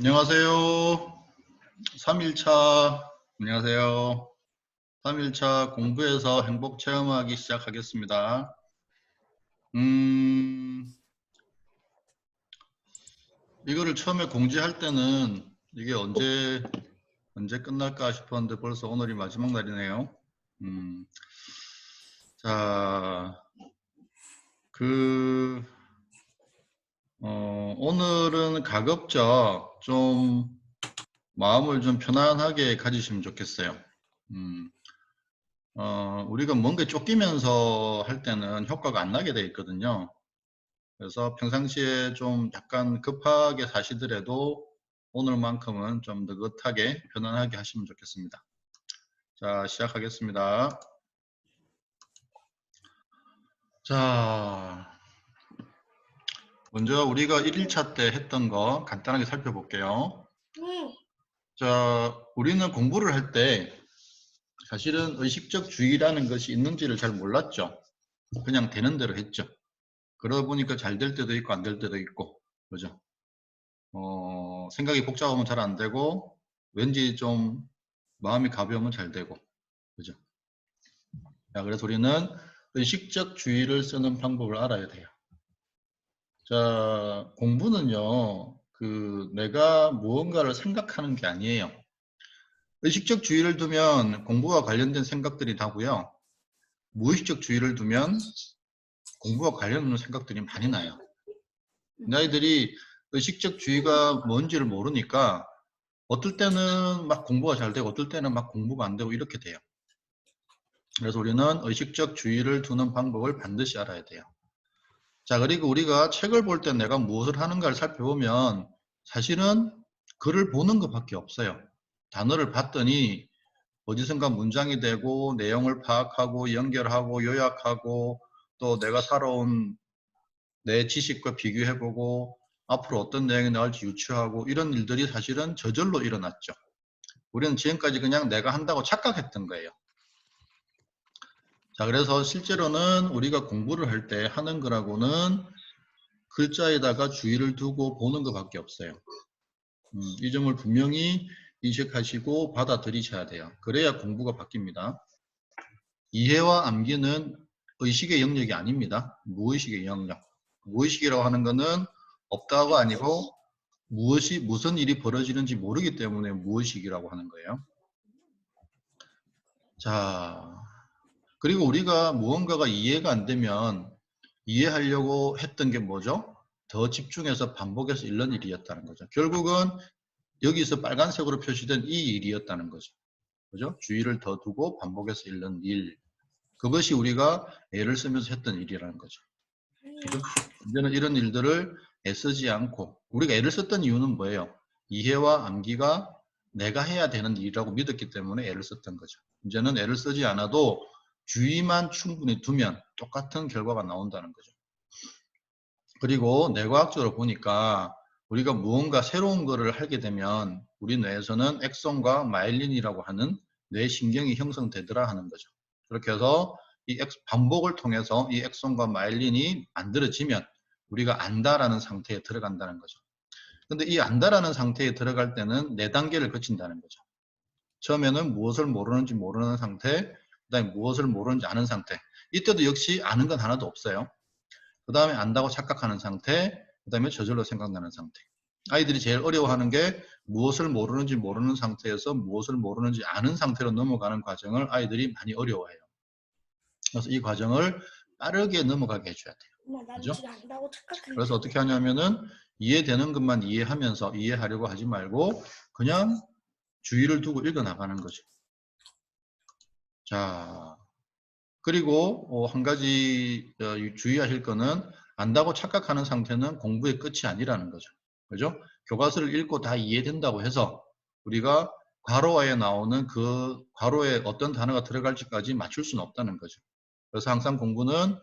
안녕하세요. 3일차, 안녕하세요. 3일차 공부에서 행복 체험하기 시작하겠습니다. 이거를 처음에 공지할 때는 이게 언제 끝날까 싶었는데 벌써 오늘이 마지막 날이네요. 자, 오늘은 가급적 좀 마음을 좀 편안하게 가지시면 좋겠어요. 우리가 뭔가 쫓기면서 할 때는 효과가 안 나게 돼 있거든요. 그래서 평상시에 좀 약간 급하게 사시더라도 오늘만큼은 좀 느긋하게 편안하게 하시면 좋겠습니다. 자, 시작하겠습니다. 자, 먼저 우리가 1일차 때 했던 거 간단하게 살펴볼게요. 자, 우리는 공부를 할 때 사실은 의식적 주의라는 것이 있는지를 잘 몰랐죠. 그냥 되는 대로 했죠. 그러다 보니까 잘 될 때도 있고 안 될 때도 있고, 그죠? 생각이 복잡하면 잘 안 되고, 왠지 좀 마음이 가벼우면 잘 되고, 그죠? 자, 그래서 우리는 의식적 주의를 쓰는 방법을 알아야 돼요. 자, 공부는요, 내가 무언가를 생각하는 게 아니에요. 의식적 주의를 두면 공부와 관련된 생각들이 나고요. 무의식적 주의를 두면 공부와 관련 없는 생각들이 많이 나요. 아이들이 의식적 주의가 뭔지를 모르니까 어떨 때는 막 공부가 잘 되고 어떨 때는 막 공부가 안 되고 이렇게 돼요. 그래서 우리는 의식적 주의를 두는 방법을 반드시 알아야 돼요. 자, 그리고 우리가 책을 볼 때 내가 무엇을 하는가를 살펴보면 사실은 글을 보는 것밖에 없어요. 단어를 봤더니 어디선가 문장이 되고 내용을 파악하고 연결하고 요약하고 또 내가 살아온 내 지식과 비교해보고 앞으로 어떤 내용이 나올지 유추하고 이런 일들이 사실은 저절로 일어났죠. 우리는 지금까지 그냥 내가 한다고 착각했던 거예요. 자, 그래서 실제로는 우리가 공부를 할 때 하는 거라고는 글자에다가 주의를 두고 보는 것밖에 없어요. 이 점을 분명히 인식하시고 받아들이셔야 돼요. 그래야 공부가 바뀝니다. 이해와 암기는 의식의 영역이 아닙니다. 무의식의 영역. 무의식이라고 하는 것은 없다가 아니고 무슨 일이 벌어지는지 모르기 때문에 무의식이라고 하는 거예요. 자, 그리고 우리가 무언가가 이해가 안 되면 이해하려고 했던 게 뭐죠? 더 집중해서 반복해서 읽는 일이었다는 거죠. 결국은 여기서 빨간색으로 표시된 이 일이었다는 거죠. 그죠? 주의를 더 두고 반복해서 읽는 일. 그것이 우리가 애를 쓰면서 했던 일이라는 거죠. 그죠? 이제는 이런 일들을 애쓰지 않고 우리가 애를 썼던 이유는 뭐예요? 이해와 암기가 내가 해야 되는 일이라고 믿었기 때문에 애를 썼던 거죠. 이제는 애를 쓰지 않아도 주의만 충분히 두면 똑같은 결과가 나온다는 거죠. 그리고 뇌과학적으로 보니까 우리가 무언가 새로운 거를 하게 되면 우리 뇌에서는 액손과 마일린이라고 하는 뇌신경이 형성되더라 하는 거죠. 그렇게 해서 이 반복을 통해서 이 액손과 마일린이 만들어지면 우리가 안다라는 상태에 들어간다는 거죠. 근데 이 안다라는 상태에 들어갈 때는 4단계를 거친다는 거죠. 처음에는 무엇을 모르는지 모르는 상태, 그 다음에 무엇을 모르는지 아는 상태. 이때도 역시 아는 건 하나도 없어요. 그 다음에 안다고 착각하는 상태, 그 다음에 저절로 생각나는 상태. 아이들이 제일 어려워하는 게 무엇을 모르는지 모르는 상태에서 무엇을 모르는지 아는 상태로 넘어가는 과정을 아이들이 많이 어려워해요. 그래서 이 과정을 빠르게 넘어가게 해줘야 돼요. 엄마, 난 그죠? 지금 안다고 착각했는데. 그래서 어떻게 하냐면은 이해되는 것만 이해하면서 이해하려고 하지 말고 그냥 주의를 두고 읽어 나가는 거죠. 자, 그리고 한 가지 주의하실 거는 안다고 착각하는 상태는 공부의 끝이 아니라는 거죠. 그죠? 교과서를 읽고 다 이해된다고 해서 우리가 괄호에 나오는 그 괄호에 어떤 단어가 들어갈지까지 맞출 수는 없다는 거죠. 그래서 항상 공부는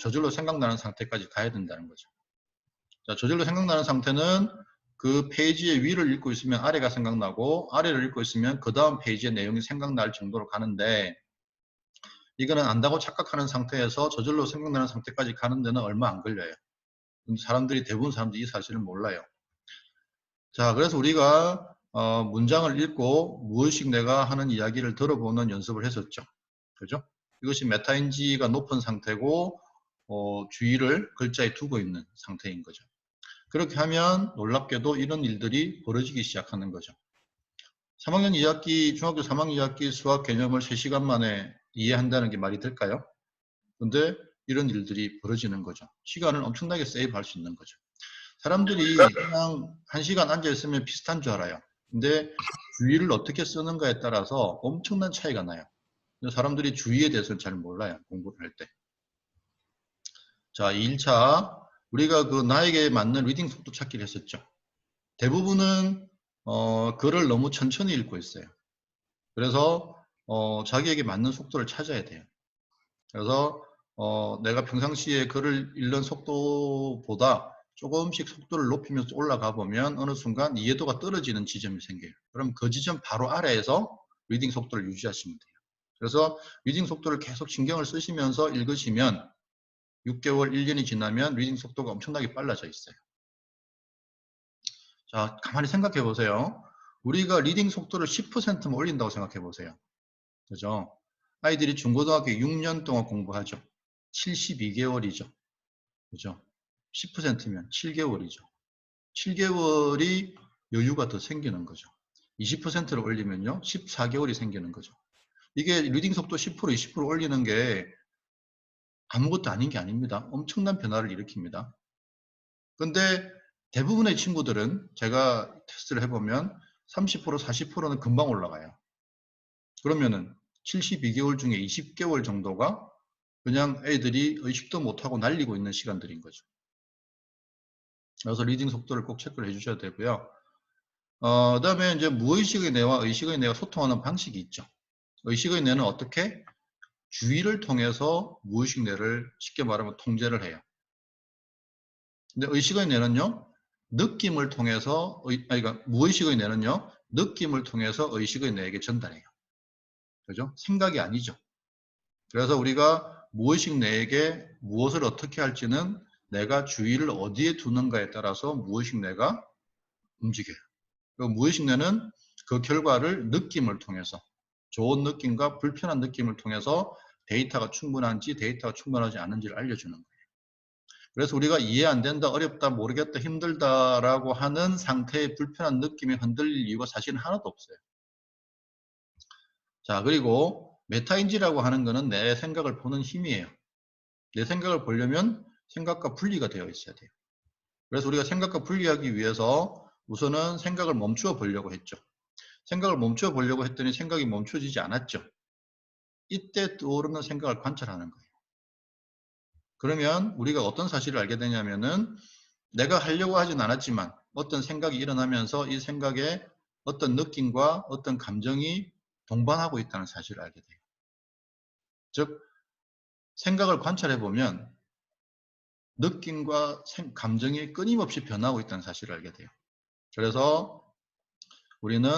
저절로 생각나는 상태까지 가야 된다는 거죠. 자, 저절로 생각나는 상태는 그 페이지의 위를 읽고 있으면 아래가 생각나고 아래를 읽고 있으면 그 다음 페이지의 내용이 생각날 정도로 가는데 이거는 안다고 착각하는 상태에서 저절로 생각나는 상태까지 가는 데는 얼마 안 걸려요. 근데 대부분 사람들이 이 사실을 몰라요. 자, 그래서 우리가 문장을 읽고 무의식 내가 하는 이야기를 들어보는 연습을 했었죠. 그죠? 이것이 메타인지가 높은 상태고 주의를 글자에 두고 있는 상태인 거죠. 그렇게 하면 놀랍게도 이런 일들이 벌어지기 시작하는 거죠. 3학년 2학기, 중학교 3학년 2학기 수학 개념을 3시간 만에 이해한다는 게 말이 될까요? 근데 이런 일들이 벌어지는 거죠. 시간을 엄청나게 세이브할 수 있는 거죠. 사람들이 그냥 1시간 앉아있으면 비슷한 줄 알아요. 근데 주의를 어떻게 쓰는가에 따라서 엄청난 차이가 나요. 사람들이 주의에 대해서는 잘 몰라요. 공부를 할 때. 자, 2일차 우리가 그 나에게 맞는 리딩 속도 찾기를 했었죠. 대부분은 글을 너무 천천히 읽고 있어요. 그래서 자기에게 맞는 속도를 찾아야 돼요. 그래서 내가 평상시에 글을 읽는 속도보다 조금씩 속도를 높이면서 올라가 보면 어느 순간 이해도가 떨어지는 지점이 생겨요. 그럼 그 지점 바로 아래에서 리딩 속도를 유지하시면 돼요. 그래서 리딩 속도를 계속 신경을 쓰시면서 읽으시면 6개월, 1년이 지나면 리딩 속도가 엄청나게 빨라져 있어요. 자, 가만히 생각해 보세요. 우리가 리딩 속도를 10%만 올린다고 생각해 보세요. 그죠? 아이들이 중고등학교 6년 동안 공부하죠. 72개월이죠. 그죠? 10%면 7개월이죠. 7개월이 여유가 더 생기는 거죠. 20%를 올리면요. 14개월이 생기는 거죠. 이게 리딩 속도 10%, 20% 올리는 게 아무것도 아닌 게 아닙니다. 엄청난 변화를 일으킵니다. 근데 대부분의 친구들은 제가 테스트를 해보면 30%, 40%는 금방 올라가요. 그러면은 72개월 중에 20개월 정도가 그냥 애들이 의식도 못하고 날리고 있는 시간들인 거죠. 그래서 리딩 속도를 꼭 체크를 해주셔야 되고요. 그 다음에 이제 무의식의 뇌와 의식의 뇌가 소통하는 방식이 있죠. 의식의 뇌는 어떻게? 주의를 통해서 무의식 뇌를 쉽게 말하면 통제를 해요. 근데 의식의 뇌는요, 느낌을 통해서, 그러니까 무의식의 뇌는요, 느낌을 통해서 의식의 뇌에게 전달해요. 그죠? 생각이 아니죠. 그래서 우리가 무의식 뇌에게 무엇을 어떻게 할지는 내가 주의를 어디에 두는가에 따라서 무의식 뇌가 움직여요. 그리고 무의식 뇌는 그 결과를 느낌을 통해서 좋은 느낌과 불편한 느낌을 통해서 데이터가 충분한지 데이터가 충분하지 않은지를 알려주는 거예요. 그래서 우리가 이해 안 된다, 어렵다, 모르겠다, 힘들다라고 하는 상태의 불편한 느낌이 흔들릴 이유가 사실은 하나도 없어요. 자, 그리고 메타인지라고 하는 거는 내 생각을 보는 힘이에요. 내 생각을 보려면 생각과 분리가 되어 있어야 돼요. 그래서 우리가 생각과 분리하기 위해서 우선은 생각을 멈추어 보려고 했죠. 생각을 멈추어 보려고 했더니 생각이 멈춰지지 않았죠. 이때 떠오르는 생각을 관찰하는 거예요. 그러면 우리가 어떤 사실을 알게 되냐면은 내가 하려고 하진 않았지만 어떤 생각이 일어나면서 이 생각에 어떤 느낌과 어떤 감정이 동반하고 있다는 사실을 알게 돼요. 즉 생각을 관찰해 보면 느낌과 감정이 끊임없이 변하고 있다는 사실을 알게 돼요. 그래서 우리는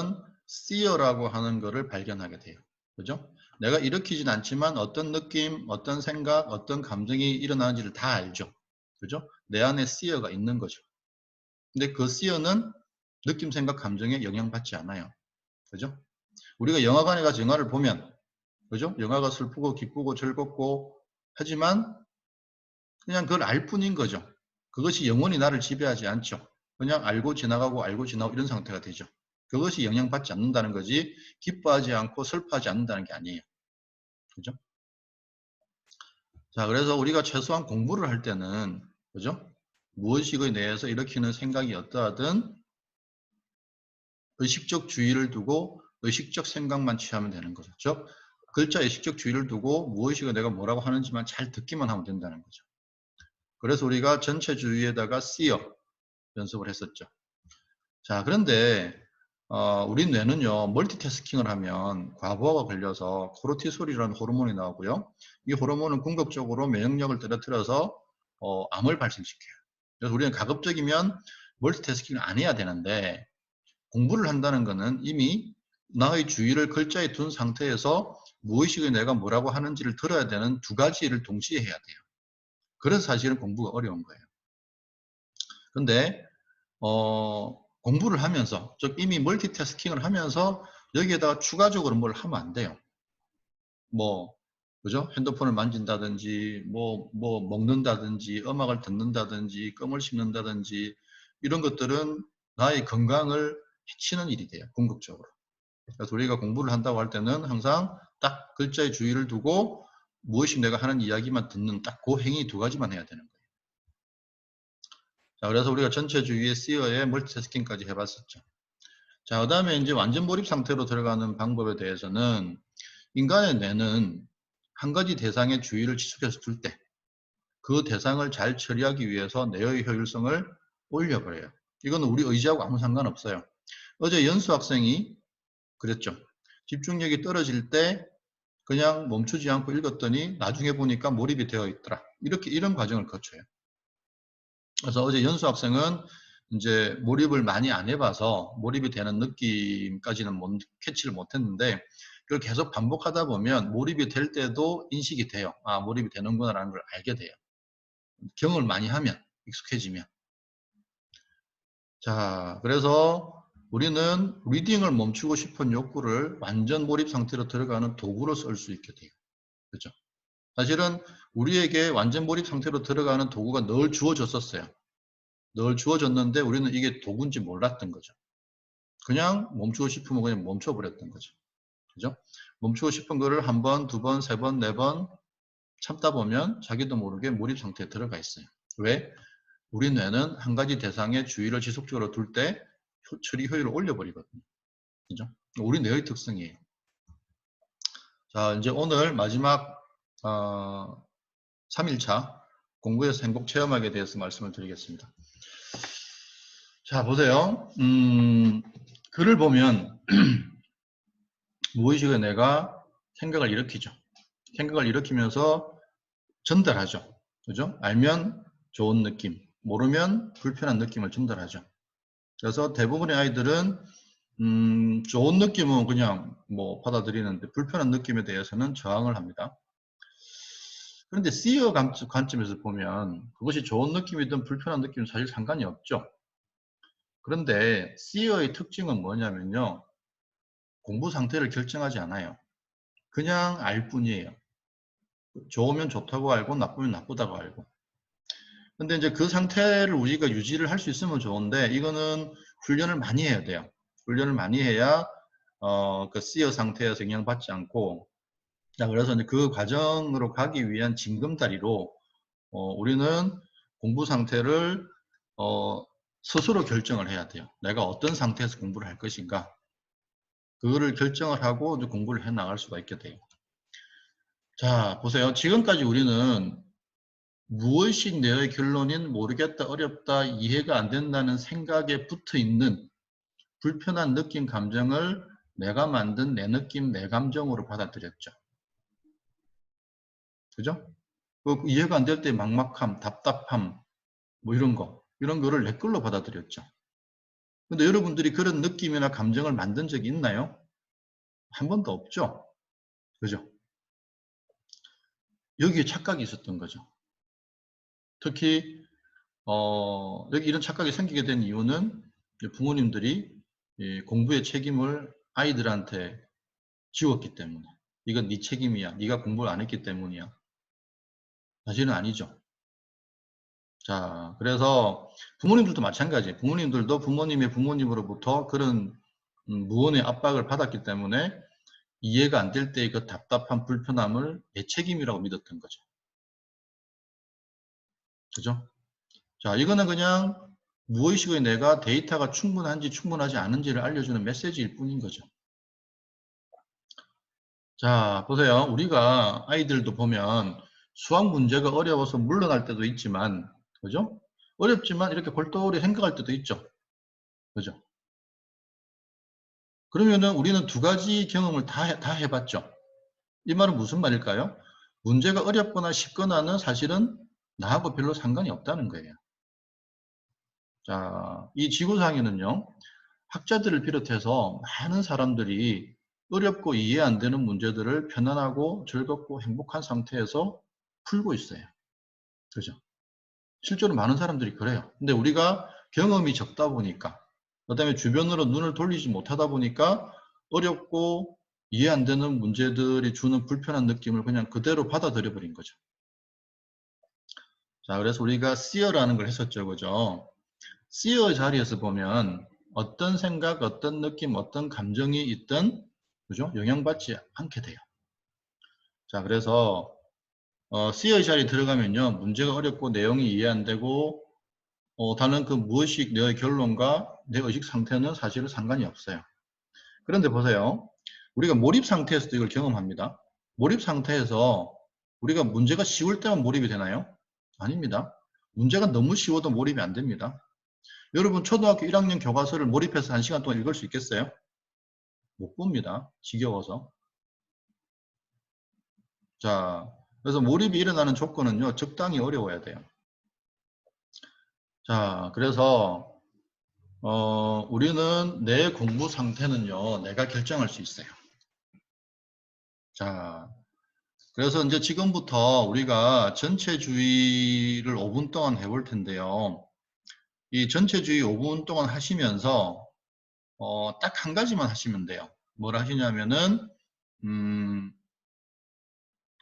see라고 하는 것을 발견하게 돼요. 그죠? 내가 일으키진 않지만 어떤 느낌, 어떤 생각, 어떤 감정이 일어나는지를 다 알죠. 그죠? 내 안에 see가 있는 거죠. 근데 그 see는 느낌, 생각, 감정에 영향받지 않아요. 그죠? 우리가 영화관에 가서 영화를 보면, 그죠? 영화가 슬프고 기쁘고 즐겁고 하지만 그냥 그걸 알 뿐인 거죠. 그것이 영원히 나를 지배하지 않죠. 그냥 알고 지나가고 알고 지나가고 이런 상태가 되죠. 그것이 영향받지 않는다는 거지 기뻐하지 않고 슬퍼하지 않는다는 게 아니에요. 그죠? 자, 그래서 우리가 최소한 공부를 할 때는 그죠? 무의식의 내에서 일으키는 생각이 어떠하든 의식적 주의를 두고 의식적 생각만 취하면 되는 거죠. 즉 글자 의식적 주의를 두고 무의식의 내가 뭐라고 하는지만 잘 듣기만 하면 된다는 거죠. 그래서 우리가 전체 주의에다가 see어 연습을 했었죠. 자, 그런데 우리 뇌는요, 멀티태스킹을 하면 과부하가 걸려서 코르티솔이라는 호르몬이 나오고요. 이 호르몬은 궁극적으로 면역력을 떨어뜨려서 암을 발생시켜요. 그래서 우리는 가급적이면 멀티태스킹을 안 해야 되는데 공부를 한다는 것은 이미 나의 주의를 글자에 둔 상태에서 무의식의 내가 뭐라고 하는지를 들어야 되는 두 가지 일을 동시에 해야 돼요. 그래서 사실은 공부가 어려운 거예요. 근데 공부를 하면서, 즉 이미 멀티태스킹을 하면서 여기에다가 추가적으로 뭘 하면 안 돼요. 뭐 그죠? 핸드폰을 만진다든지 뭐 먹는다든지 음악을 듣는다든지 껌을 씹는다든지 이런 것들은 나의 건강을 해치는 일이 돼요. 궁극적으로. 그래서 우리가 공부를 한다고 할 때는 항상 딱 글자에 주의를 두고 무엇이 내가 하는 이야기만 듣는 딱 그 행위 두 가지만 해야 되는 거예요. 자, 그래서 우리가 전체주의의 C어의 멀티태스킹까지 해봤었죠. 자, 그 다음에 이제 완전 몰입 상태로 들어가는 방법에 대해서는 인간의 뇌는 한 가지 대상에 주의를 지속해서 둘 때 그 대상을 잘 처리하기 위해서 뇌의 효율성을 올려버려요. 이거는 우리 의지하고 아무 상관없어요. 어제 연수 학생이 그랬죠. 집중력이 떨어질 때 그냥 멈추지 않고 읽었더니 나중에 보니까 몰입이 되어 있더라. 이런 과정을 거쳐요. 그래서 어제 연수 학생은 이제 몰입을 많이 안 해봐서 몰입이 되는 느낌까지는 캐치를 못했는데 그걸 계속 반복하다 보면 몰입이 될 때도 인식이 돼요. 아, 몰입이 되는구나라는 걸 알게 돼요. 경험을 많이 하면, 익숙해지면. 자, 그래서 우리는 리딩을 멈추고 싶은 욕구를 완전 몰입 상태로 들어가는 도구로 쓸 수 있게 돼요. 그죠? 사실은 우리에게 완전 몰입 상태로 들어가는 도구가 늘 주어졌었어요. 늘 주어졌는데 우리는 이게 도구인지 몰랐던 거죠. 그냥 멈추고 싶으면 그냥 멈춰버렸던 거죠. 그죠? 멈추고 싶은 거를 한 번, 두 번, 세 번, 네 번 참다 보면 자기도 모르게 몰입 상태에 들어가 있어요. 왜? 우리 뇌는 한 가지 대상에 주의를 지속적으로 둘 때 처리 효율을 올려버리거든요. 그죠? 우리 뇌의 특성이에요. 자, 이제 오늘 마지막 3일차 공부에서 행복 체험하기에 대해서 말씀을 드리겠습니다. 자, 보세요. 글을 보면 무의식의 뇌가 생각을 일으키죠. 생각을 일으키면서 전달하죠. 그죠? 알면 좋은 느낌, 모르면 불편한 느낌을 전달하죠. 그래서 대부분의 아이들은 좋은 느낌은 그냥 뭐 받아들이는데 불편한 느낌에 대해서는 저항을 합니다. 그런데 C어 관점에서 보면 그것이 좋은 느낌이든 불편한 느낌은 사실 상관이 없죠. 그런데 C어의 특징은 뭐냐면요. 공부 상태를 결정하지 않아요. 그냥 알 뿐이에요. 좋으면 좋다고 알고 나쁘면 나쁘다고 알고. 근데 이제 그 상태를 우리가 유지를 할 수 있으면 좋은데 이거는 훈련을 많이 해야 돼요. 훈련을 많이 해야 그 C어 상태에서 영향받지 않고 자 그래서 이제 그 과정으로 가기 위한 징검다리로 우리는 공부 상태를 스스로 결정을 해야 돼요. 내가 어떤 상태에서 공부를 할 것인가 그거를 결정을 하고 이제 공부를 해 나갈 수가 있게 돼요. 자 보세요. 지금까지 우리는 무엇이 내의 결론인 모르겠다, 어렵다, 이해가 안 된다는 생각에 붙어 있는 불편한 느낌, 감정을 내가 만든 내 느낌, 내 감정으로 받아들였죠. 그죠? 그 이해가 안 될 때 막막함, 답답함, 뭐 이런 거를 내 걸로 받아들였죠. 근데 여러분들이 그런 느낌이나 감정을 만든 적이 있나요? 한 번도 없죠? 그죠? 여기에 착각이 있었던 거죠. 특히 여기 이런 착각이 생기게 된 이유는 부모님들이 공부의 책임을 아이들한테 지웠기 때문에 이건 네 책임이야. 네가 공부를 안 했기 때문이야. 사실은 아니죠. 자, 그래서 부모님들도 마찬가지예요. 부모님들도 부모님의 부모님으로부터 그런 무언의 압박을 받았기 때문에 이해가 안 될 때의 그 답답한 불편함을 내 책임이라고 믿었던 거죠. 그죠? 자, 이거는 그냥 무의식의 내가 데이터가 충분한지 충분하지 않은지를 알려주는 메시지일 뿐인 거죠. 자, 보세요. 우리가 아이들도 보면 수학 문제가 어려워서 물러날 때도 있지만, 그죠? 어렵지만 이렇게 골똘히 생각할 때도 있죠. 그죠? 그러면은 우리는 두 가지 경험을 다 해봤죠. 이 말은 무슨 말일까요? 문제가 어렵거나 쉽거나는 사실은 나하고 별로 상관이 없다는 거예요. 자, 이 지구상에는요, 학자들을 비롯해서 많은 사람들이 어렵고 이해 안 되는 문제들을 편안하고 즐겁고 행복한 상태에서 풀고 있어요. 그죠? 실제로 많은 사람들이 그래요. 근데 우리가 경험이 적다 보니까, 그다음에 주변으로 눈을 돌리지 못하다 보니까 어렵고 이해 안 되는 문제들이 주는 불편한 느낌을 그냥 그대로 받아들여 버린 거죠. 자, 그래서 우리가 see라는 걸 했었죠. 그죠? see의 자리에서 보면 어떤 생각, 어떤 느낌, 어떤 감정이 있든 그죠? 영향받지 않게 돼요. 자, 그래서 see의 자리에 들어가면요. 문제가 어렵고 내용이 이해 안 되고 다른 그 무의식 내 결론과 내 의식 상태는 사실은 상관이 없어요. 그런데 보세요. 우리가 몰입 상태에서도 이걸 경험합니다. 몰입 상태에서 우리가 문제가 쉬울 때만 몰입이 되나요? 아닙니다. 문제가 너무 쉬워도 몰입이 안 됩니다. 여러분 초등학교 1학년 교과서를 몰입해서 1시간 동안 읽을 수 있겠어요? 못 봅니다. 지겨워서. 자, 그래서 몰입이 일어나는 조건은요. 적당히 어려워야 돼요. 자, 그래서 우리는 내 공부 상태는요. 내가 결정할 수 있어요. 자, 그래서 이제 지금부터 우리가 전체주의를 5분 동안 해볼 텐데요. 이 전체주의 5분 동안 하시면서 딱 한 가지만 하시면 돼요. 뭘 하시냐면은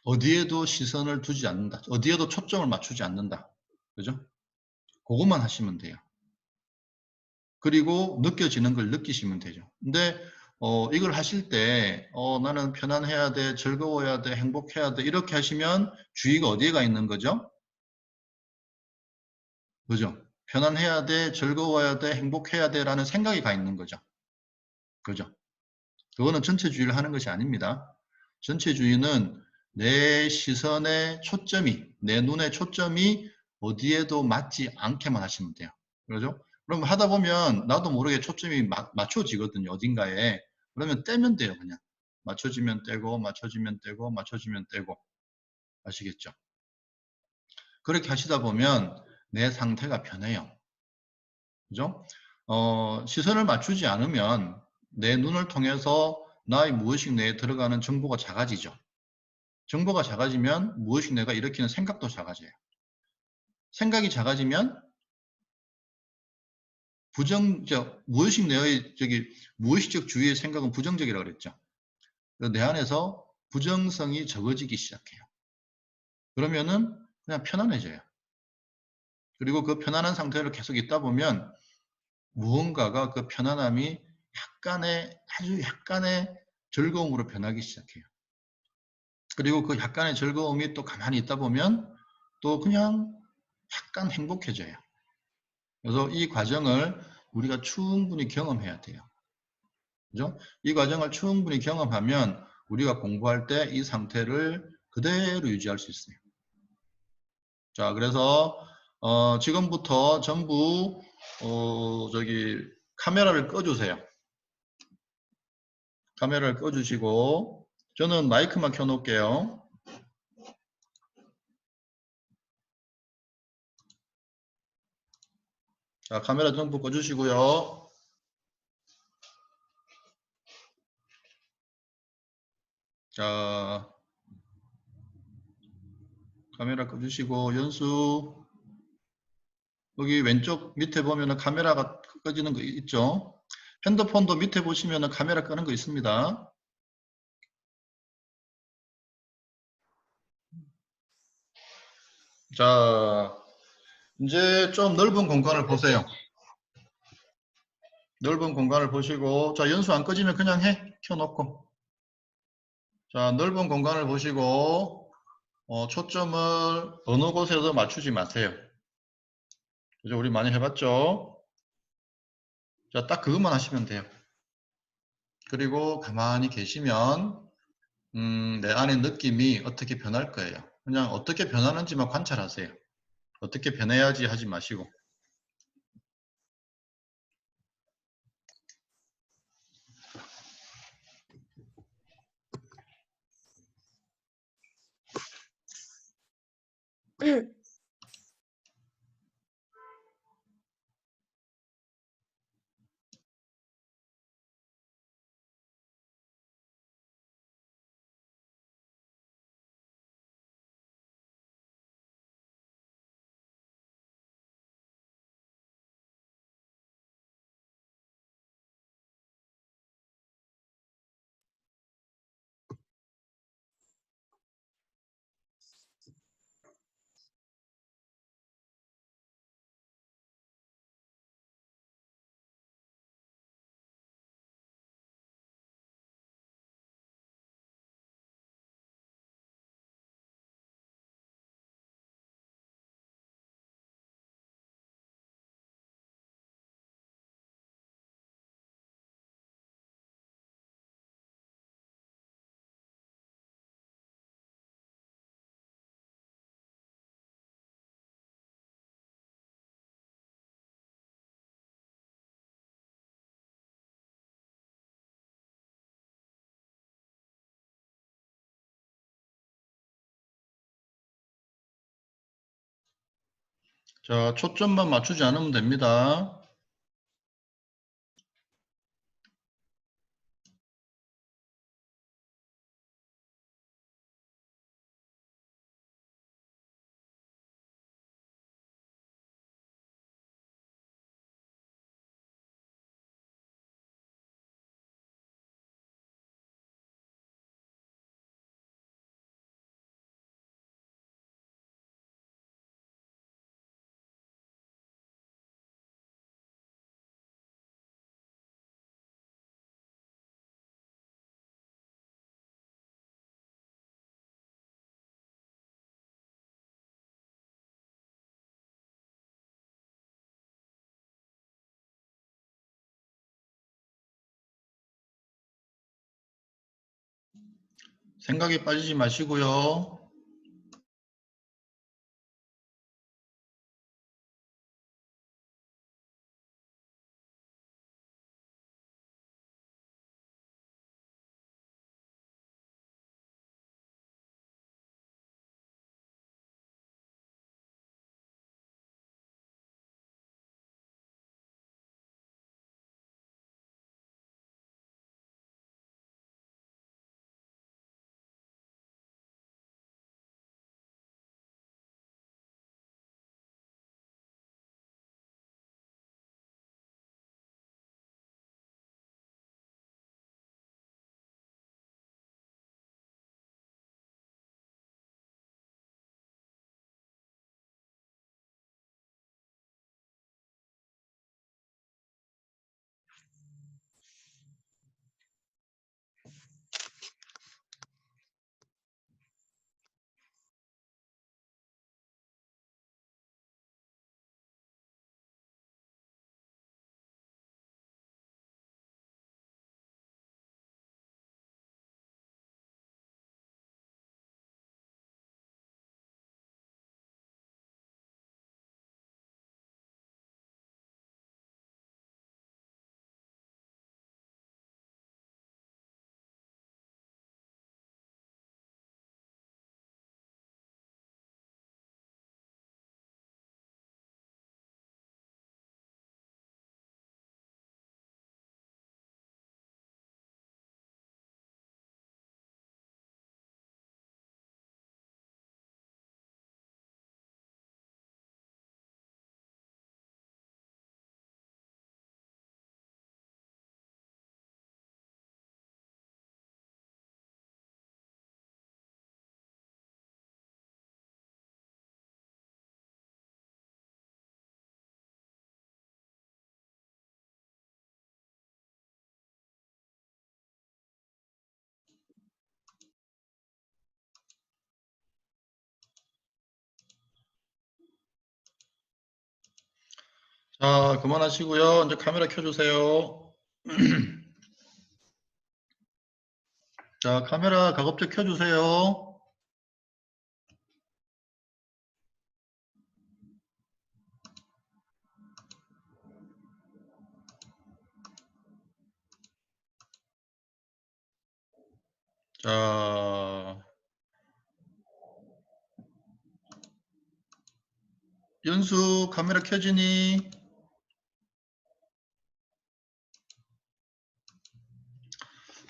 어디에도 시선을 두지 않는다. 어디에도 초점을 맞추지 않는다. 그죠? 그것만 하시면 돼요. 그리고 느껴지는 걸 느끼시면 되죠. 근데 이걸 하실 때 나는 편안해야 돼, 즐거워야 돼, 행복해야 돼 이렇게 하시면 주의가 어디에 가 있는 거죠? 그죠? 편안해야 돼, 즐거워야 돼, 행복해야 돼 라는 생각이 가 있는 거죠. 그죠? 그거는 전체주의를 하는 것이 아닙니다. 전체주의는 내 시선의 초점이, 내 눈의 초점이 어디에도 맞지 않게만 하시면 돼요. 그러죠? 그럼 하다 보면 나도 모르게 초점이 맞춰지거든요. 어딘가에. 그러면 떼면 돼요. 그냥. 맞춰지면 떼고, 맞춰지면 떼고, 맞춰지면 떼고. 아시겠죠? 그렇게 하시다 보면 내 상태가 변해요. 그죠? 시선을 맞추지 않으면 내 눈을 통해서 나의 무의식 내에 들어가는 정보가 작아지죠. 정보가 작아지면 무의식 내가 일으키는 생각도 작아져요. 생각이 작아지면 무의식 내의 무의식적 주의의 생각은 부정적이라고 그랬죠. 그래서 내 안에서 부정성이 적어지기 시작해요. 그러면은 그냥 편안해져요. 그리고 그 편안한 상태로 계속 있다 보면 무언가가 그 편안함이 아주 약간의 즐거움으로 변하기 시작해요. 그리고 그 약간의 즐거움이 또 가만히 있다 보면 또 그냥 약간 행복해져요. 그래서 이 과정을 우리가 충분히 경험해야 돼요. 그죠? 이 과정을 충분히 경험하면 우리가 공부할 때 이 상태를 그대로 유지할 수 있어요. 자, 그래서 지금부터 전부 카메라를 꺼주세요. 카메라를 꺼주시고 저는 마이크만 켜놓을게요. 자, 카메라 전부 꺼주시고요. 자, 카메라 꺼주시고 연수 여기 왼쪽 밑에 보면은 카메라가 꺼지는 거 있죠? 핸드폰도 밑에 보시면은 카메라 끄는 거 있습니다. 자, 이제 좀 넓은 공간을 보세요. 넓은 공간을 보시고, 자, 연수 안 꺼지면 그냥 해. 켜놓고. 자, 넓은 공간을 보시고, 초점을 어느 곳에도 맞추지 마세요. 그죠? 우리 많이 해봤죠? 자, 딱 그것만 하시면 돼요. 그리고 가만히 계시면, 내 안의 느낌이 어떻게 변할 거예요. 그냥 어떻게 변하는지만 관찰하세요. 어떻게 변해야지 하지 마시고. 자, 초점만 맞추지 않으면 됩니다. 생각에 빠지지 마시고요. 자, 그만하시고요. 이제 카메라 켜주세요. 자, 카메라 가급적 켜주세요. 자, 연수 카메라 켜지니?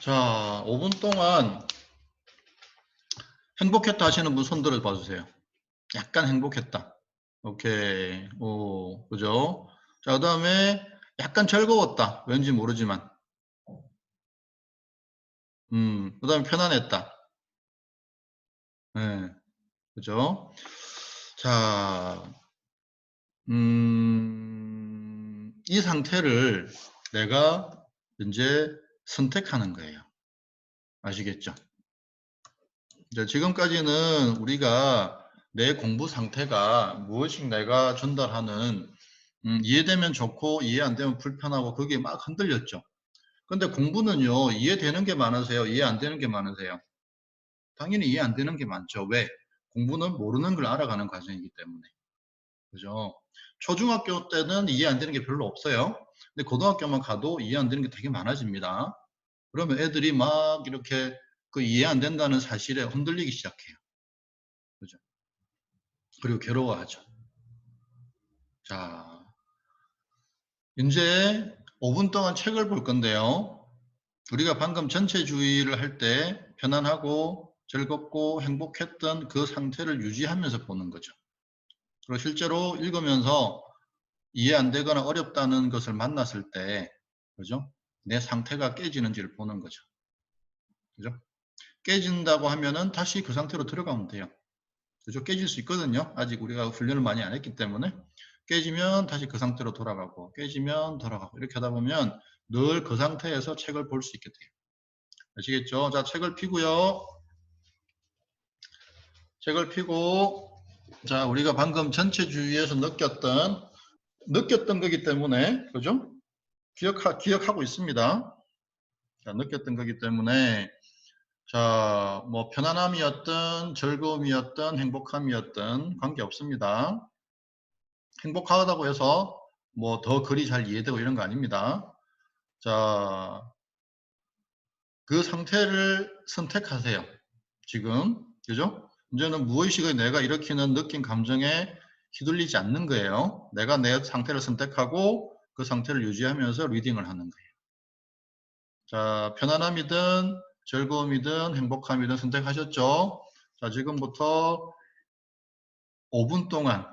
자, 5분 동안 행복했다 하시는 분 손 들어 봐주세요. 약간 행복했다. 오케이. 오, 그죠? 자, 그 다음에 약간 즐거웠다. 왠지 모르지만. 그 다음에 편안했다. 네, 그죠? 자, 이 상태를 내가 이제 선택하는 거예요. 아시겠죠? 이제 지금까지는 우리가 내 공부 상태가 무엇이 내가 전달하는 이해되면 좋고 이해 안 되면 불편하고 그게 막 흔들렸죠. 근데 공부는요, 이해되는 게 많으세요? 이해 안 되는 게 많으세요? 당연히 이해 안 되는 게 많죠. 왜? 공부는 모르는 걸 알아가는 과정이기 때문에. 그죠? 초중학교 때는 이해 안 되는 게 별로 없어요. 근데 고등학교만 가도 이해 안 되는 게 되게 많아집니다. 그러면 애들이 막 이렇게 그 이해 안 된다는 사실에 흔들리기 시작해요. 그죠? 그리고 괴로워하죠. 자, 이제 5분 동안 책을 볼 건데요. 우리가 방금 전체주의를 할 때 편안하고 즐겁고 행복했던 그 상태를 유지하면서 보는 거죠. 그리고 실제로 읽으면서 이해 안 되거나 어렵다는 것을 만났을 때, 그죠? 내 상태가 깨지는지를 보는 거죠. 그죠? 깨진다고 하면은 다시 그 상태로 들어가면 돼요. 그죠? 깨질 수 있거든요. 아직 우리가 훈련을 많이 안 했기 때문에. 깨지면 다시 그 상태로 돌아가고, 깨지면 돌아가고, 이렇게 하다 보면 늘 그 상태에서 책을 볼 수 있게 돼요. 아시겠죠? 자, 책을 펴고요. 책을 펴고, 자, 우리가 방금 전체주의에서 느꼈던 거기 때문에, 그죠? 기억하고 있습니다. 자, 느꼈던 거기 때문에, 자, 뭐, 편안함이었든, 즐거움이었든, 행복함이었든, 관계없습니다. 행복하다고 해서, 뭐, 더 글이 잘 이해되고 이런 거 아닙니다. 자, 그 상태를 선택하세요. 지금. 그죠? 이제는 무의식의 내가 일으키는 느낀 감정에 휘둘리지 않는 거예요. 내가 내 상태를 선택하고 그 상태를 유지하면서 리딩을 하는 거예요. 자, 편안함이든 즐거움이든 행복함이든 선택하셨죠? 자, 지금부터 5분 동안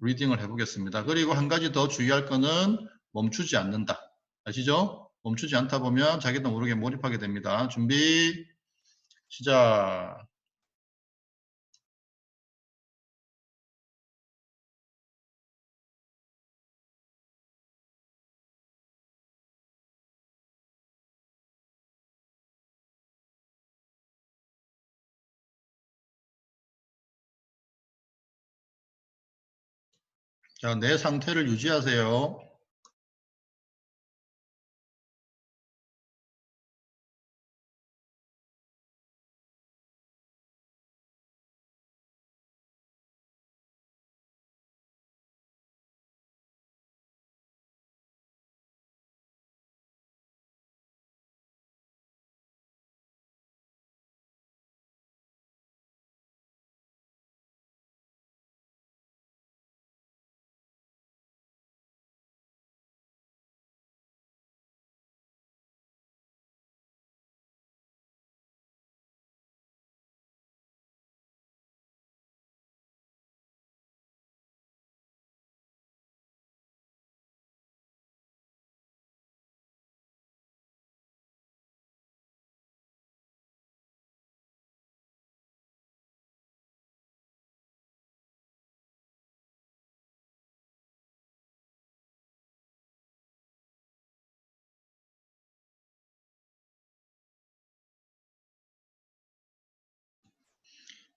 리딩을 해보겠습니다. 그리고 한 가지 더 주의할 거는 멈추지 않는다. 아시죠? 멈추지 않다 보면 자기도 모르게 몰입하게 됩니다. 준비, 시작. 자, 내 상태를 유지하세요.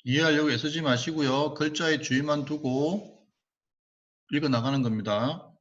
이해하려고 애쓰지 마시고요. 글자의 주의만 두고 읽어 나가는 겁니다.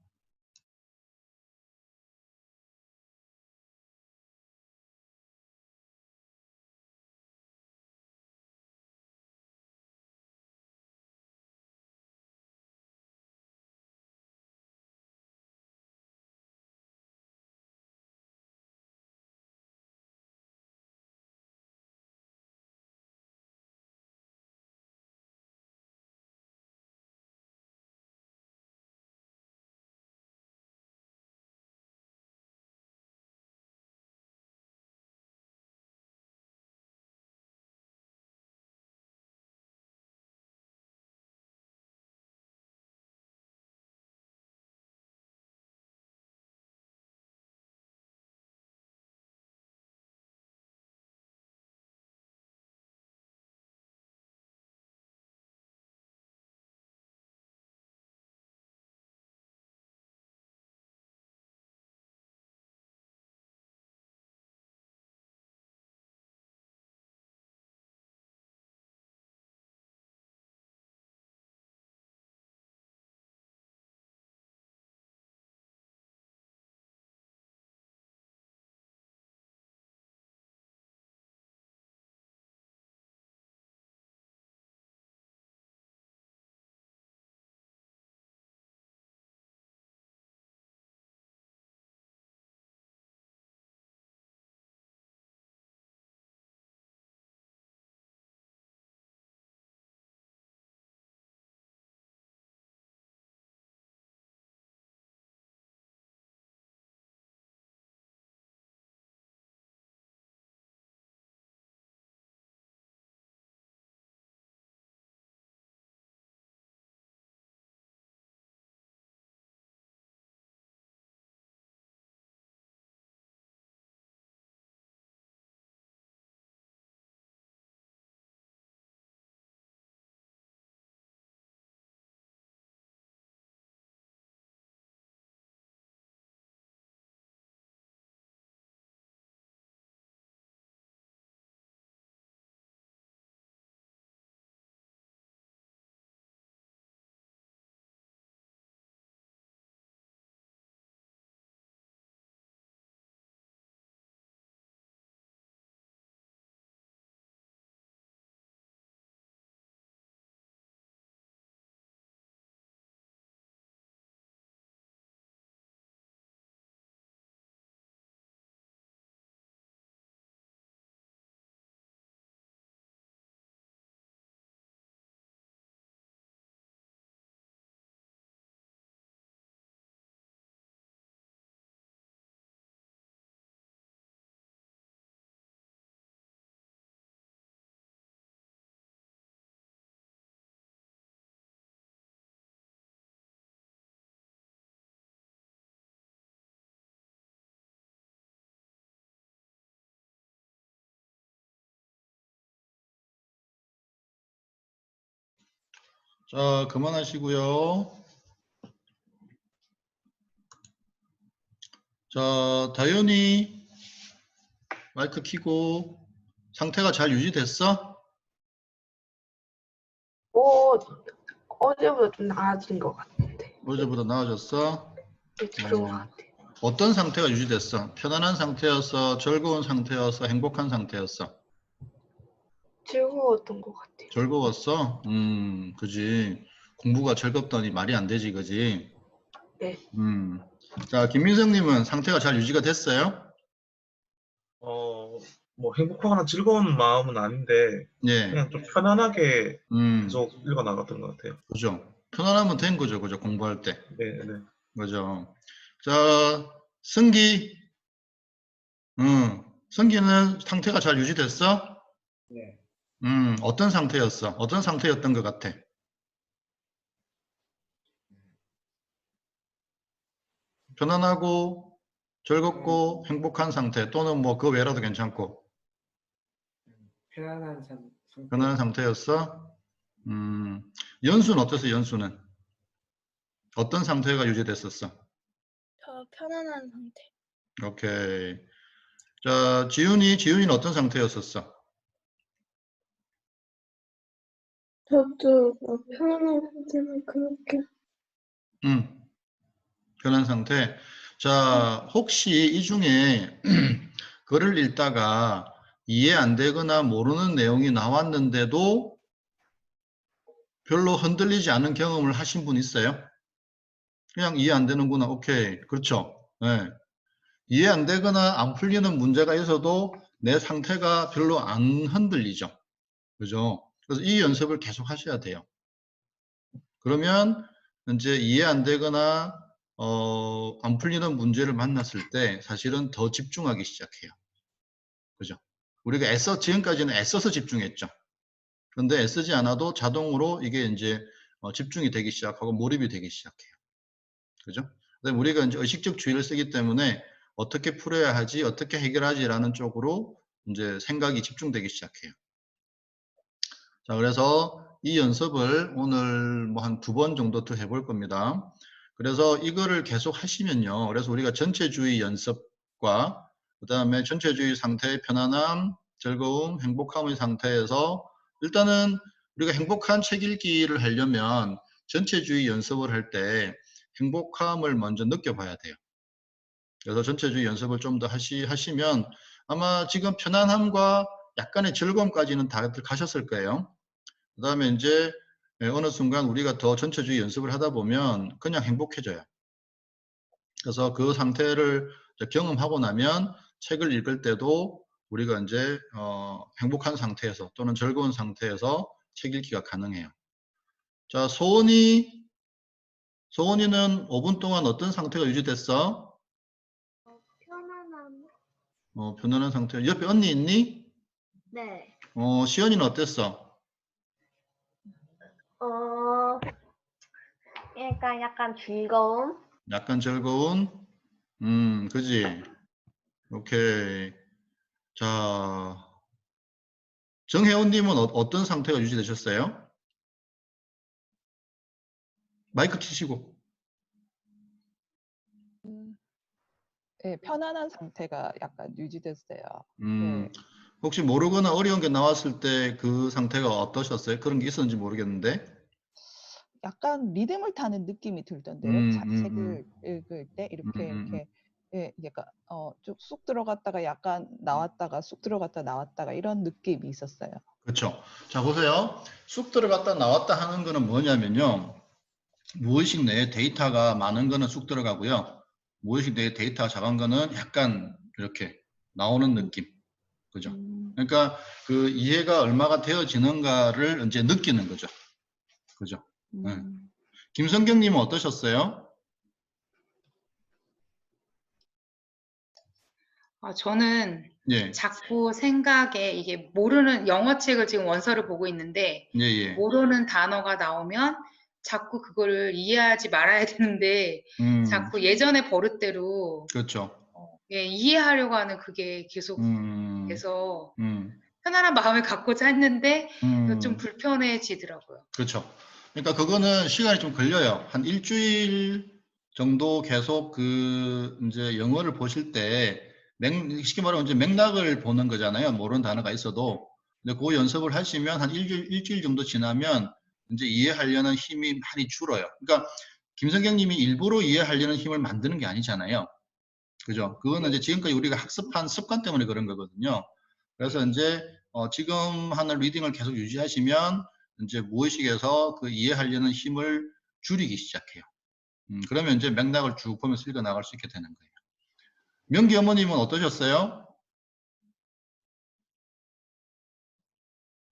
자, 그만하시고요. 자, 다현이 마이크 켜고 상태가 잘 유지됐어? 어제보다 좀 나아진 것 같은데. 어제보다 나아졌어? 네, 그런 것 같아요. 어떤 상태가 유지됐어? 편안한 상태였어? 즐거운 상태였어? 행복한 상태였어? 즐거웠던 것 같아요. 즐거웠어? 그지. 공부가 즐겁다니 말이 안 되지, 그지? 네. 자, 김민성님은 상태가 잘 유지가 됐어요? 뭐 행복하거나 즐거운 마음은 아닌데 예. 그냥 좀 편안하게 음, 계속 읽어 나갔던 것 같아요. 그죠. 편안하면 된 거죠, 그죠? 공부할 때. 네, 네. 그죠. 자, 승기. 승기는 상태가 잘 유지됐어? 네. 어떤 상태였어? 어떤 상태였던 것 같아? 편안하고, 즐겁고, 행복한 상태, 또는 뭐 그 외라도 괜찮고, 편안한 상태. 편안한 상태였어? 연수는 어땠어, 연수는? 어떤 상태가 유지됐었어? 저 편안한 상태. 오케이. 자, 지훈이는 어떤 상태였었어? 저도 편안한 상태는 그렇게. 편한 상태. 자, 혹시 이 중에 글을 읽다가 이해 안 되거나 모르는 내용이 나왔는데도 별로 흔들리지 않은 경험을 하신 분 있어요? 그냥 이해 안 되는구나. 오케이. 그렇죠. 네. 이해 안 되거나 안 풀리는 문제가 있어도 내 상태가 별로 안 흔들리죠. 그죠? 그래서 이 연습을 계속 하셔야 돼요. 그러면 이제 이해 안 되거나 안 풀리는 문제를 만났을 때 사실은 더 집중하기 시작해요. 그죠? 우리가 지금까지는 애써서 집중했죠. 그런데 애쓰지 않아도 자동으로 이게 이제 집중이 되기 시작하고 몰입이 되기 시작해요. 그죠? 근데 우리가 이제 의식적 주의를 쓰기 때문에 어떻게 풀어야 하지, 어떻게 해결하지라는 쪽으로 이제 생각이 집중되기 시작해요. 자, 그래서 이 연습을 오늘 뭐 한 2번 정도 더 해볼 겁니다. 그래서 이거를 계속 하시면요. 그래서 우리가 전체주의 연습과 그 다음에 전체주의 상태의 편안함, 즐거움, 행복함의 상태에서 일단은 우리가 행복한 책 읽기를 하려면 전체주의 연습을 할 때 행복함을 먼저 느껴봐야 돼요. 그래서 전체주의 연습을 좀 더 하시면 아마 지금 편안함과 약간의 즐거움까지는 다들 가셨을 거예요. 그 다음에 이제 어느 순간 우리가 더 전체주의 연습을 하다 보면 그냥 행복해져요. 그래서 그 상태를 경험하고 나면 책을 읽을 때도 우리가 이제 행복한 상태에서 또는 즐거운 상태에서 책 읽기가 가능해요. 자, 소은이는 5분 동안 어떤 상태가 유지됐어? 편안함. 편안한 상태. 옆에 언니 있니? 네. 시연이는 어땠어? 그러니까 약간 즐거움. 약간 즐거운? 그지? 오케이. 자, 정혜원님은 어떤 상태가 유지되셨어요? 마이크 켜시고. 네, 편안한 상태가 약간 유지됐어요. 음, 네. 혹시 모르거나 어려운 게 나왔을 때 그 상태가 어떠셨어요? 그런 게 있었는지 모르겠는데. 약간 리듬을 타는 느낌이 들던데요. 책을 읽을 때 이렇게 예, 약간 좀 쑥 들어갔다가 약간 나왔다가 쑥 들어갔다 나왔다가 이런 느낌이 있었어요. 그렇죠. 자, 보세요. 쑥 들어갔다 나왔다 하는 거는 뭐냐면요. 무의식 내에 데이터가 많은 거는 쑥 들어가고요. 무의식 내에 데이터가 작은 거는 약간 이렇게 나오는 느낌. 그죠? 그러니까 그 이해가 얼마가 되어지는가를 이제 느끼는 거죠. 그죠? 네. 김성경님은 어떠셨어요? 저는 예, 자꾸 생각에 이게 모르는 영어책을 지금 원서를 보고 있는데 예, 예. 모르는 단어가 나오면 자꾸 그거를 이해하지 말아야 되는데 자꾸 예전의 버릇대로 그렇죠. 예, 이해하려고 하는 그게 계속 돼서 음, 편안한 마음을 갖고자 했는데 좀 음, 불편해지더라고요. 그렇죠. 그러니까 그거는 시간이 좀 걸려요. 한 일주일 정도 계속 그 이제 영어를 보실 때 쉽게 말하면 이제 맥락을 보는 거잖아요. 모르는 단어가 있어도. 근데 그 연습을 하시면 한 일주일 정도 지나면 이제 이해하려는 힘이 많이 줄어요. 그러니까 김성경 님이 일부러 이해하려는 힘을 만드는 게 아니잖아요. 그죠? 그거는 이제 지금까지 우리가 학습한 습관 때문에 그런 거거든요. 그래서 이제 지금 하는 리딩을 계속 유지하시면 이제 무의식에서 그 이해하려는 힘을 줄이기 시작해요. 그러면 이제 맥락을 쭉 보면서 읽어 나갈 수 있게 되는 거예요. 명기 어머님은 어떠셨어요?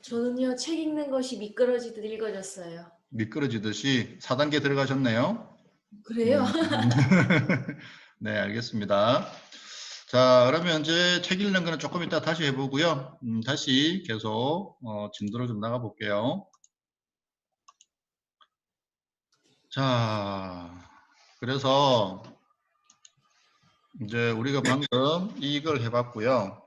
저는요, 책 읽는 것이 미끄러지듯 읽어졌어요. 미끄러지듯이 4단계 들어가셨네요. 그래요? 네, 알겠습니다. 자, 그러면 이제 책 읽는 거는 조금 이따 다시 해보고요. 다시 계속 진도를 좀 나가 볼게요. 자, 그래서 이제 우리가 방금 이걸 해봤고요.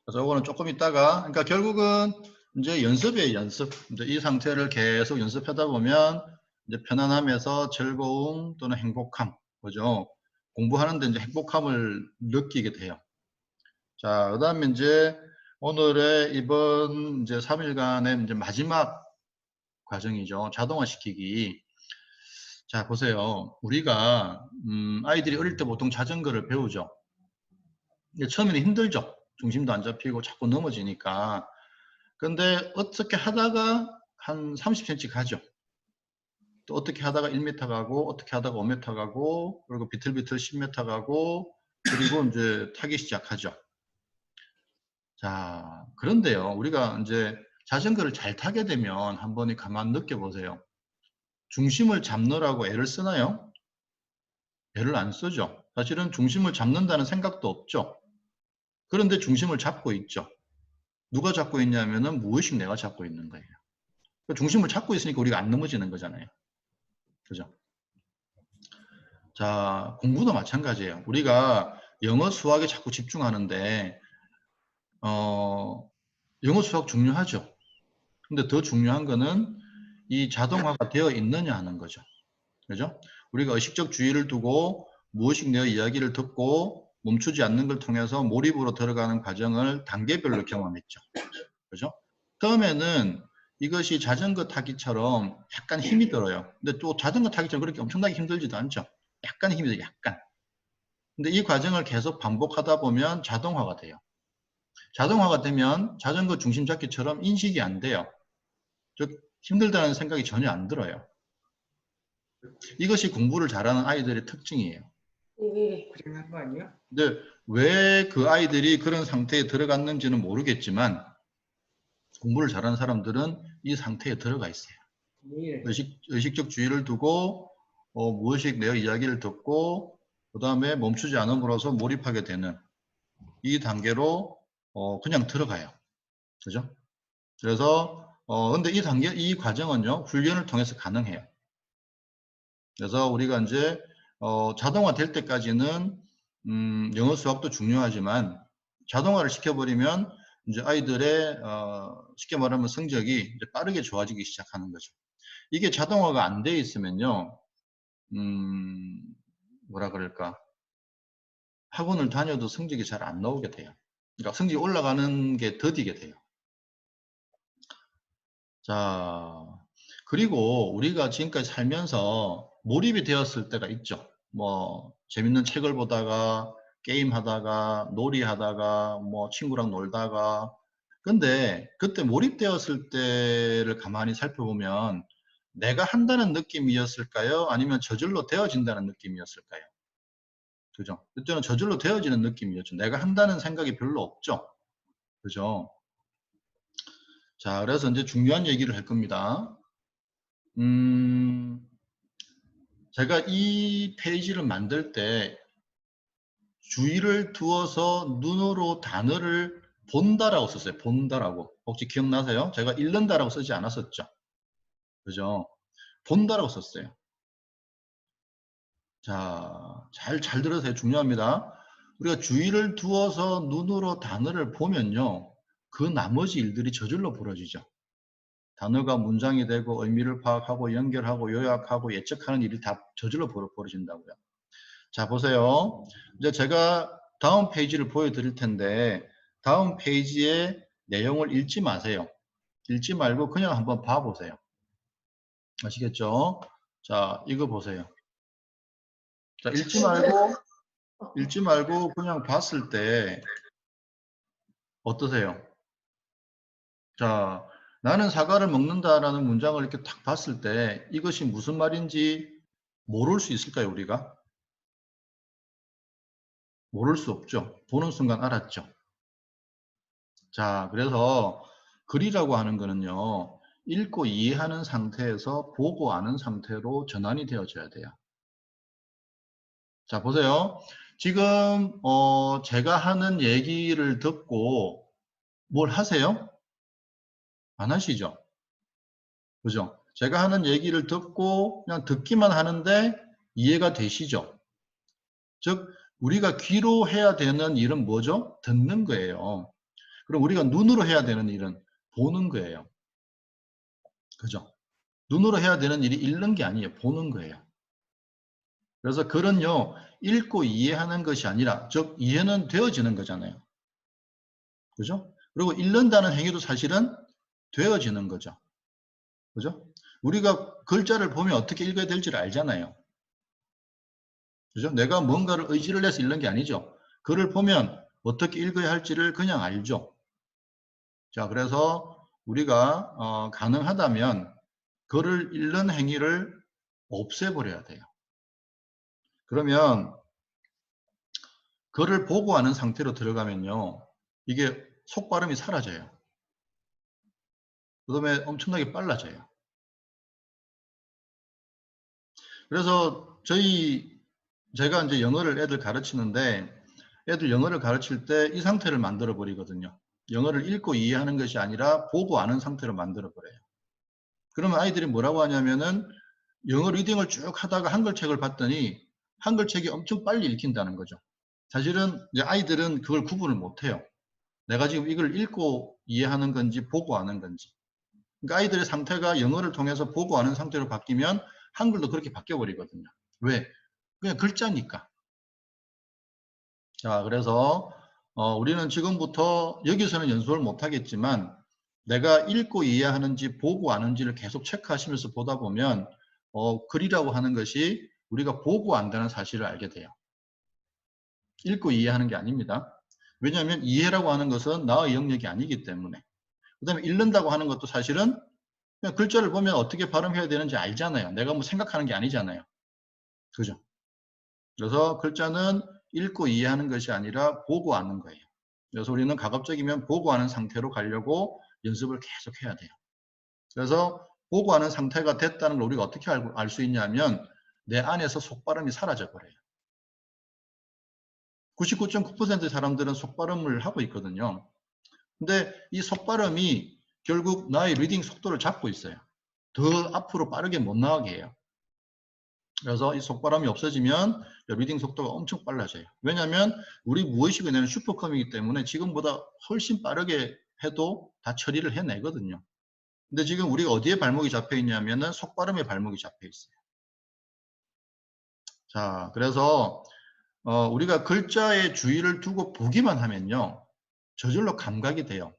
그래서 이거는 조금 있다가, 그러니까 결국은 이제 연습이에요, 연습. 이제 이 상태를 계속 연습하다 보면 이제 편안함에서 즐거움 또는 행복함, 그죠? 공부하는데 이제 행복함을 느끼게 돼요. 자, 그 다음에 이제 오늘의 이번 이제 3일간의 이제 마지막 과정이죠. 자동화 시키기. 자, 보세요. 우리가, 아이들이 어릴 때 보통 자전거를 배우죠. 이게 처음에는 힘들죠. 중심도 안 잡히고 자꾸 넘어지니까. 근데 어떻게 하다가 한 30cm 가죠. 또 어떻게 하다가 1m 가고, 어떻게 하다가 5m 가고, 그리고 비틀비틀 10m 가고, 그리고 이제 타기 시작하죠. 자, 그런데요. 우리가 이제 자전거를 잘 타게 되면 한번 가만 느껴보세요. 중심을 잡느라고 애를 쓰나요? 애를 안 쓰죠. 사실은 중심을 잡는다는 생각도 없죠. 그런데 중심을 잡고 있죠. 누가 잡고 있냐면은 무의식 내가 잡고 있는 거예요. 중심을 잡고 있으니까 우리가 안 넘어지는 거잖아요. 그죠? 자, 공부도 마찬가지예요. 우리가 영어 수학에 자꾸 집중하는데 영어 수학 중요하죠. 근데 더 중요한 거는 이 자동화가 되어 있느냐 하는 거죠. 그죠? 우리가 의식적 주의를 두고 무의식 내 이야기를 듣고 멈추지 않는 걸 통해서 몰입으로 들어가는 과정을 단계별로 경험했죠. 그죠? 처음에는 이것이 자전거 타기처럼 약간 힘이 들어요. 근데 또 자전거 타기처럼 그렇게 엄청나게 힘들지도 않죠. 약간 힘이 들어요. 약간. 근데 이 과정을 계속 반복하다 보면 자동화가 돼요. 자동화가 되면 자전거 중심 잡기처럼 인식이 안 돼요. 즉 힘들다는 생각이 전혀 안 들어요. 이것이 공부를 잘하는 아이들의 특징이에요. 그냥 거 아니야? 근데 왜 그 아이들이 그런 상태에 들어갔는지는 모르겠지만 공부를 잘하는 사람들은 이 상태에 들어가 있어요. 의식적 주의를 두고 무의식 내 이야기를 듣고 그 다음에 멈추지 않음으로써 몰입하게 되는 이 단계로 그냥 들어가요. 그죠? 그래서 근데 이 과정은요 훈련을 통해서 가능해요. 그래서 우리가 이제 자동화 될 때까지는 영어 수학도 중요하지만 자동화를 시켜버리면 이제 아이들의 쉽게 말하면 성적이 이제 빠르게 좋아지기 시작하는 거죠. 이게 자동화가 안 돼 있으면요, 뭐라 그럴까, 학원을 다녀도 성적이 잘 안 나오게 돼요. 그러니까 성적이 올라가는 게 더디게 돼요. 자, 그리고 우리가 지금까지 살면서 몰입이 되었을 때가 있죠. 뭐 재밌는 책을 보다가 게임 하다가 놀이 하다가 뭐 친구랑 놀다가 근데 그때 몰입되었을 때를 가만히 살펴보면 내가 한다는 느낌이었을까요? 아니면 저절로 되어진다는 느낌이었을까요? 그죠? 그때는 저절로 되어지는 느낌이었죠. 내가 한다는 생각이 별로 없죠. 그죠? 자, 그래서 이제 중요한 얘기를 할 겁니다. 제가 이 페이지를 만들 때 주의를 두어서 눈으로 단어를 본다라고 썼어요. 본다라고. 혹시 기억나세요? 제가 읽는다라고 쓰지 않았었죠. 그죠? 본다라고 썼어요. 자, 잘 들으세요. 중요합니다. 우리가 주의를 두어서 눈으로 단어를 보면요. 그 나머지 일들이 저절로 벌어지죠. 단어가 문장이 되고 의미를 파악하고 연결하고 요약하고 예측하는 일이 다 저절로 벌어진다고요. 자, 보세요. 이제 제가 다음 페이지를 보여드릴 텐데 다음 페이지의 내용을 읽지 마세요. 읽지 말고 그냥 한번 봐보세요. 아시겠죠? 자, 이거 보세요. 자, 읽지 말고 그냥 봤을 때 어떠세요? 자, 나는 사과를 먹는다라는 문장을 이렇게 딱 봤을 때 이것이 무슨 말인지 모를 수 있을까요, 우리가? 모를 수 없죠. 보는 순간 알았죠. 자, 그래서 글이라고 하는 거는요, 읽고 이해하는 상태에서 보고 아는 상태로 전환이 되어져야 돼요. 자, 보세요. 지금 제가 하는 얘기를 듣고 뭘 하세요? 안 하시죠? 그죠? 제가 하는 얘기를 듣고 그냥 듣기만 하는데 이해가 되시죠? 즉 우리가 귀로 해야 되는 일은 뭐죠? 듣는 거예요. 그럼 우리가 눈으로 해야 되는 일은 보는 거예요. 그죠? 눈으로 해야 되는 일이 읽는 게 아니에요. 보는 거예요. 그래서 글은요, 읽고 이해하는 것이 아니라, 즉, 이해는 되어지는 거잖아요. 그죠? 그리고 읽는다는 행위도 사실은 되어지는 거죠. 그죠? 우리가 글자를 보면 어떻게 읽어야 될지를 알잖아요. 그죠? 내가 뭔가를 의지를 해서 읽는 게 아니죠. 글을 보면 어떻게 읽어야 할지를 그냥 알죠. 자, 그래서 우리가 가능하다면 글을 읽는 행위를 없애버려야 돼요. 그러면 글을 보고 하는 상태로 들어가면요. 이게 속발음이 사라져요. 그 다음에 엄청나게 빨라져요. 그래서 제가 이제 영어를 애들 가르치는데 애들 영어를 가르칠 때 이 상태를 만들어 버리거든요. 영어를 읽고 이해하는 것이 아니라 보고 아는 상태로 만들어 버려요. 그러면 아이들이 뭐라고 하냐면은 영어 리딩을 쭉 하다가 한글책을 봤더니 한글책이 엄청 빨리 읽힌다는 거죠. 사실은 이제 아이들은 그걸 구분을 못 해요. 내가 지금 이걸 읽고 이해하는 건지 보고 아는 건지. 그러니까 아이들의 상태가 영어를 통해서 보고 아는 상태로 바뀌면 한글도 그렇게 바뀌어 버리거든요. 왜? 그냥 글자니까. 자, 그래서 우리는 지금부터 여기서는 연습을 못 하겠지만 내가 읽고 이해하는지 보고 아는지를 계속 체크하시면서 보다 보면 글이라고 하는 것이 우리가 보고 안다는 사실을 알게 돼요. 읽고 이해하는 게 아닙니다. 왜냐하면 이해라고 하는 것은 나의 영역이 아니기 때문에. 그 다음에 읽는다고 하는 것도 사실은 그냥 글자를 보면 어떻게 발음해야 되는지 알잖아요. 내가 뭐 생각하는 게 아니잖아요. 그죠? 그래서 글자는 읽고 이해하는 것이 아니라 보고 아는 거예요. 그래서 우리는 가급적이면 보고 아는 상태로 가려고 연습을 계속 해야 돼요. 그래서 보고 아는 상태가 됐다는 걸 우리가 어떻게 알 수 있냐면 내 안에서 속발음이 사라져 버려요. 99.9%의 사람들은 속발음을 하고 있거든요. 근데 이 속발음이 결국 나의 리딩 속도를 잡고 있어요. 더 앞으로 빠르게 못 나가게 해요. 그래서 이 속발음이 없어지면 리딩 속도가 엄청 빨라져요. 왜냐하면 우리 무의식의 뇌는 슈퍼컴이기 때문에 지금보다 훨씬 빠르게 해도 다 처리를 해내거든요. 근데 지금 우리가 어디에 발목이 잡혀 있냐면은 속발음에 발목이 잡혀 있어요. 자, 그래서 우리가 글자에 주의를 두고 보기만 하면요. 저절로 감각이 돼요.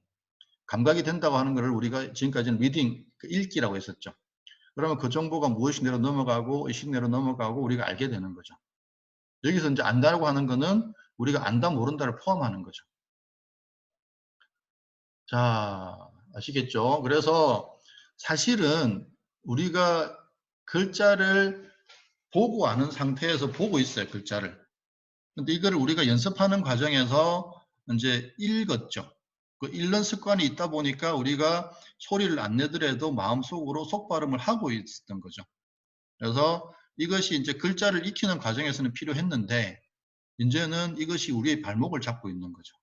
감각이 된다고 하는 것을 우리가 지금까지는 리딩, 읽기라고 했었죠. 그러면 그 정보가 무의식 내로 넘어가고 의식 내로 넘어가고 우리가 알게 되는 거죠. 여기서 이제 안다고 하는 거는 우리가 안다 모른다를 포함하는 거죠. 자, 아시겠죠? 그래서 사실은 우리가 글자를 보고 아는 상태에서 보고 있어요, 글자를. 근데 이거를 우리가 연습하는 과정에서 이제 읽었죠. 그 읽는 습관이 있다 보니까 우리가 소리를 안 내더라도 마음속으로 속발음을 하고 있었던 거죠. 그래서 이것이 이제 글자를 익히는 과정에서는 필요했는데 이제는 이것이 우리의 발목을 잡고 있는 거죠.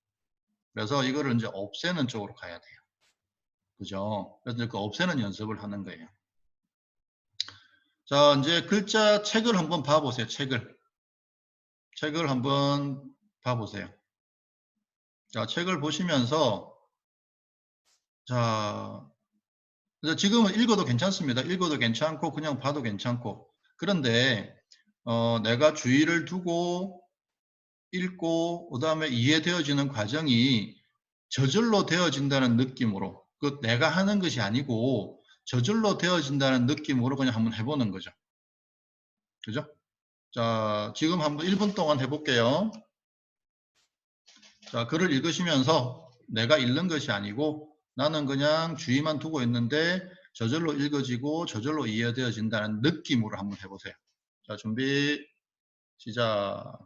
그래서 이거를 이제 없애는 쪽으로 가야 돼요. 그죠? 그래서 그 없애는 연습을 하는 거예요. 자, 이제 글자 책을 한번 봐보세요. 책을 한번 봐보세요. 자, 책을 보시면서 자, 그래서 지금은 읽어도 괜찮습니다. 읽어도 괜찮고 그냥 봐도 괜찮고. 그런데 내가 주의를 두고 읽고 그다음에 이해되어지는 과정이 저절로 되어진다는 느낌으로, 그 내가 하는 것이 아니고 저절로 되어진다는 느낌으로 그냥 한번 해보는 거죠. 그죠? 자, 지금 한번 1분 동안 해볼게요. 자, 글을 읽으시면서 내가 읽는 것이 아니고 나는 그냥 주의만 두고 있는데 저절로 읽어지고 저절로 이해되어진다는 느낌으로 한번 해보세요. 자, 준비, 시작.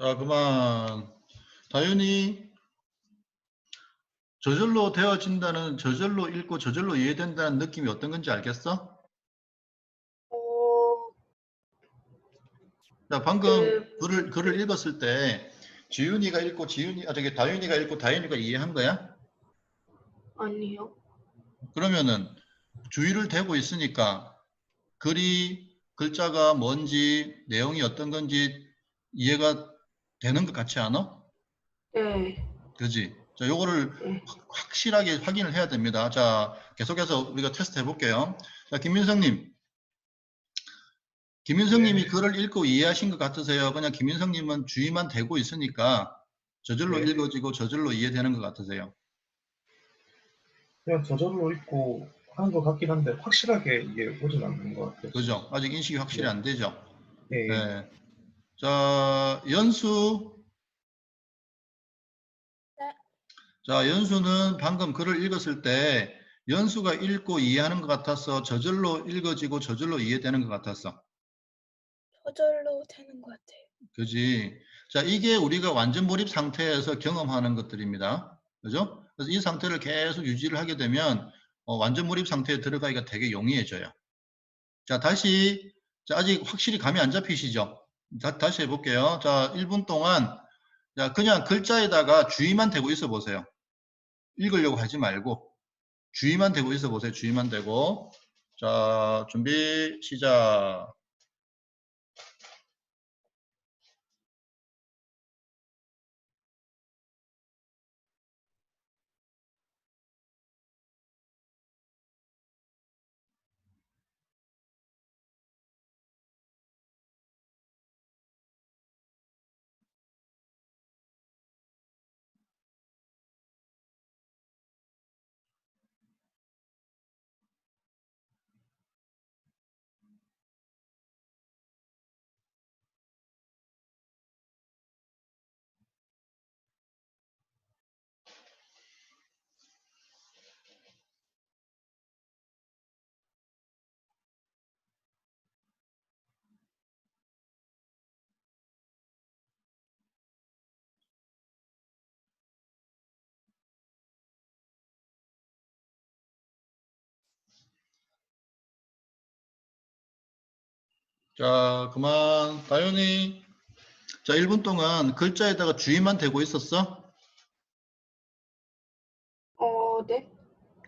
자, 그만. 다윤이, 저절로 되어진다는, 저절로 읽고 저절로 이해된다는 느낌이 어떤 건지 알겠어? 자, 방금 글을 읽었을 때 지윤이가 읽고 다윤이가 읽고 다윤이가 이해한 거야? 아니요. 그러면은 주의를 대고 있으니까 글자가 뭔지 내용이 어떤 건지 이해가 되는 것 같지 않아? 네. 그지? 자, 요거를 네. 확실하게 확인을 해야 됩니다. 자, 계속해서 우리가 테스트 해볼게요. 자, 김민성님이 네. 글을 읽고 이해하신 것 같으세요? 그냥 김민성님은 주의만 대고 있으니까 저절로 네. 읽어지고 저절로 이해되는 것 같으세요? 그냥 저절로 읽고 하는 것 같긴 한데 확실하게 이게 오진 않는 것 같아요. 그죠? 아직 인식이 확실히 네. 안 되죠? 예. 네. 자, 연수. 네. 자, 연수는 방금 글을 읽었을 때 연수가 읽고 이해하는 것 같아서 저절로 읽어지고 저절로 이해되는 것 같았어. 저절로 되는 것 같아요. 그지? 자, 이게 우리가 완전 몰입 상태에서 경험하는 것들입니다. 그죠? 그래서 이 상태를 계속 유지를 하게 되면 완전 몰입 상태에 들어가기가 되게 용이해져요. 자, 다시, 자, 아직 확실히 감이 안 잡히시죠? 다시 해볼게요. 자, 1분 동안 자, 그냥 글자에다가 주의만 대고 있어 보세요. 읽으려고 하지 말고 주의만 대고 있어 보세요. 주의만 대고. 자, 준비, 시작. 자, 그만. 다현이. 자, 1분 동안 글자에다가 주의만 대고 있었어? 네.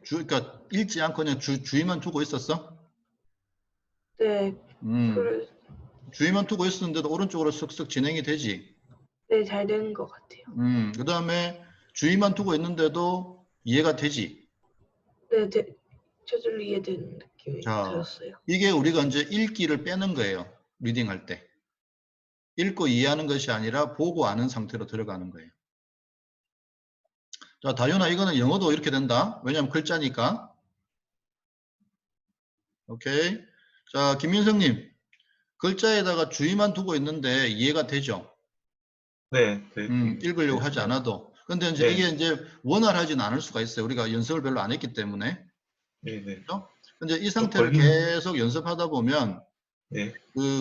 그러니까 읽지 않고 그냥 주의만 두고 있었어? 네. 주의만 두고 있었는데도 오른쪽으로 쓱쓱 진행이 되지? 네, 잘 되는 것 같아요. 그 다음에 주의만 두고 있는데도 이해가 되지? 네, 저절로 이해되는 느낌이 자, 들었어요. 이게 우리가 이제 읽기를 빼는 거예요. 리딩할 때. 읽고 이해하는 것이 아니라 보고 아는 상태로 들어가는 거예요. 자, 다윤아, 이거는 영어도 이렇게 된다. 왜냐하면 글자니까. 오케이. 자, 김민성님. 글자에다가 주의만 두고 있는데 이해가 되죠? 네. 읽으려고 하지 네. 않아도. 근데 이제 네. 이게 이제 원활하지는 않을 수가 있어요. 우리가 연습을 별로 안 했기 때문에. 네. 그렇죠? 근데 이 좀 상태를 걸리는. 계속 연습하다 보면 네.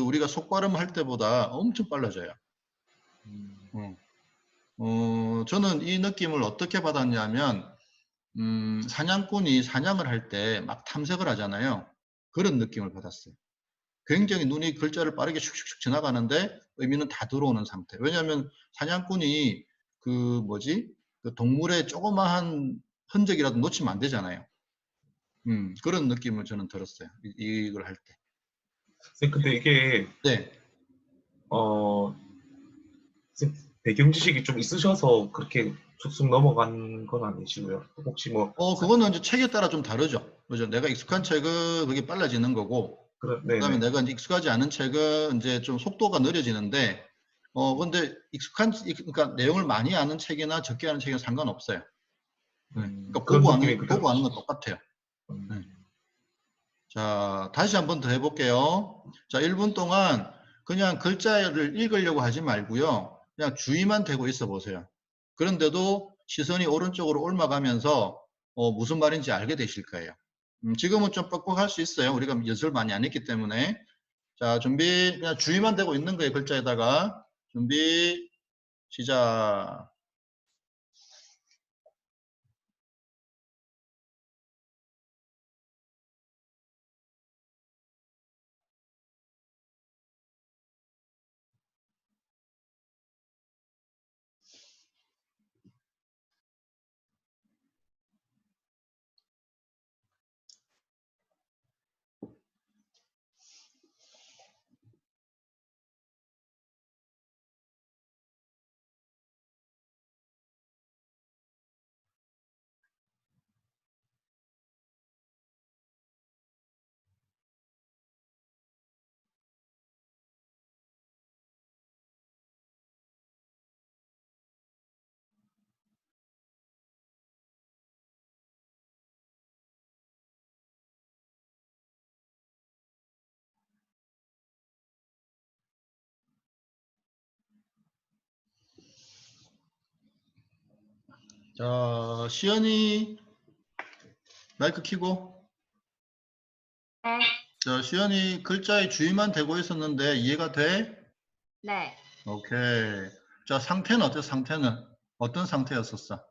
우리가 속발음 할 때보다 엄청 빨라져요. 저는 이 느낌을 어떻게 받았냐면, 사냥꾼이 사냥을 할 때 막 탐색을 하잖아요. 그런 느낌을 받았어요. 굉장히 눈이 글자를 빠르게 슉슉슉 지나가는데 의미는 다 들어오는 상태. 왜냐하면 사냥꾼이 그 동물의 조그마한 흔적이라도 놓치면 안 되잖아요. 그런 느낌을 저는 들었어요. 이걸 할 때. 네, 근데 이게 네. 배경 지식이 좀 있으셔서 그렇게 쑥쑥 넘어간 건 아니시고요. 혹시 뭐 그거는 이제 책에 따라 좀 다르죠. 그죠? 내가 익숙한 책은 그게 빨라지는 거고, 그다음에 네네. 내가 이제 익숙하지 않은 책은 이제 좀 속도가 느려지는데, 근데 그러니까 내용을 많이 아는 책이나 적게 아는 책은 상관없어요. 그러니까 그런 보고 느낌이 아는 그대로. 건 똑같아요. 네. 자, 다시 한번 더 해볼게요. 자, 1분 동안 그냥 글자를 읽으려고 하지 말고요. 그냥 주의만 대고 있어 보세요. 그런데도 시선이 오른쪽으로 옮아가면서 무슨 말인지 알게 되실 거예요. 지금은 좀 뻑뻑할 수 있어요. 우리가 연습을 많이 안 했기 때문에. 자, 준비. 그냥 주의만 대고 있는 거예요. 글자에다가. 준비. 시작. 자, 시연이 마이크 켜고. 네. 자, 시연이 글자에 주의만 대고 있었는데 이해가 돼? 네. 오케이. 자, 상태는 어때? 상태는 어떤 상태였었어?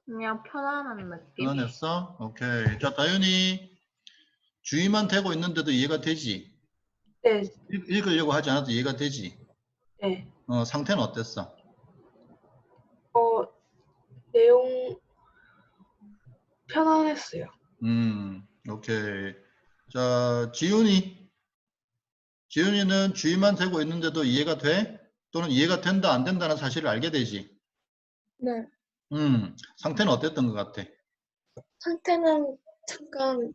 그냥 편안한 느낌. 편안했어? 오케이. 자, 다윤이 주의만 대고 있는데도 이해가 되지? 네. 읽으려고 하지 않아도 이해가 되지? 네. 상태는 어땠어? 내용 편안했어요. 오케이. 자, 지훈이는 주의만 대고 있는데도 이해가 돼? 또는 이해가 된다, 안 된다는 사실을 알게 되지? 네. 상태는 어땠던 것 같아? 상태는 잠깐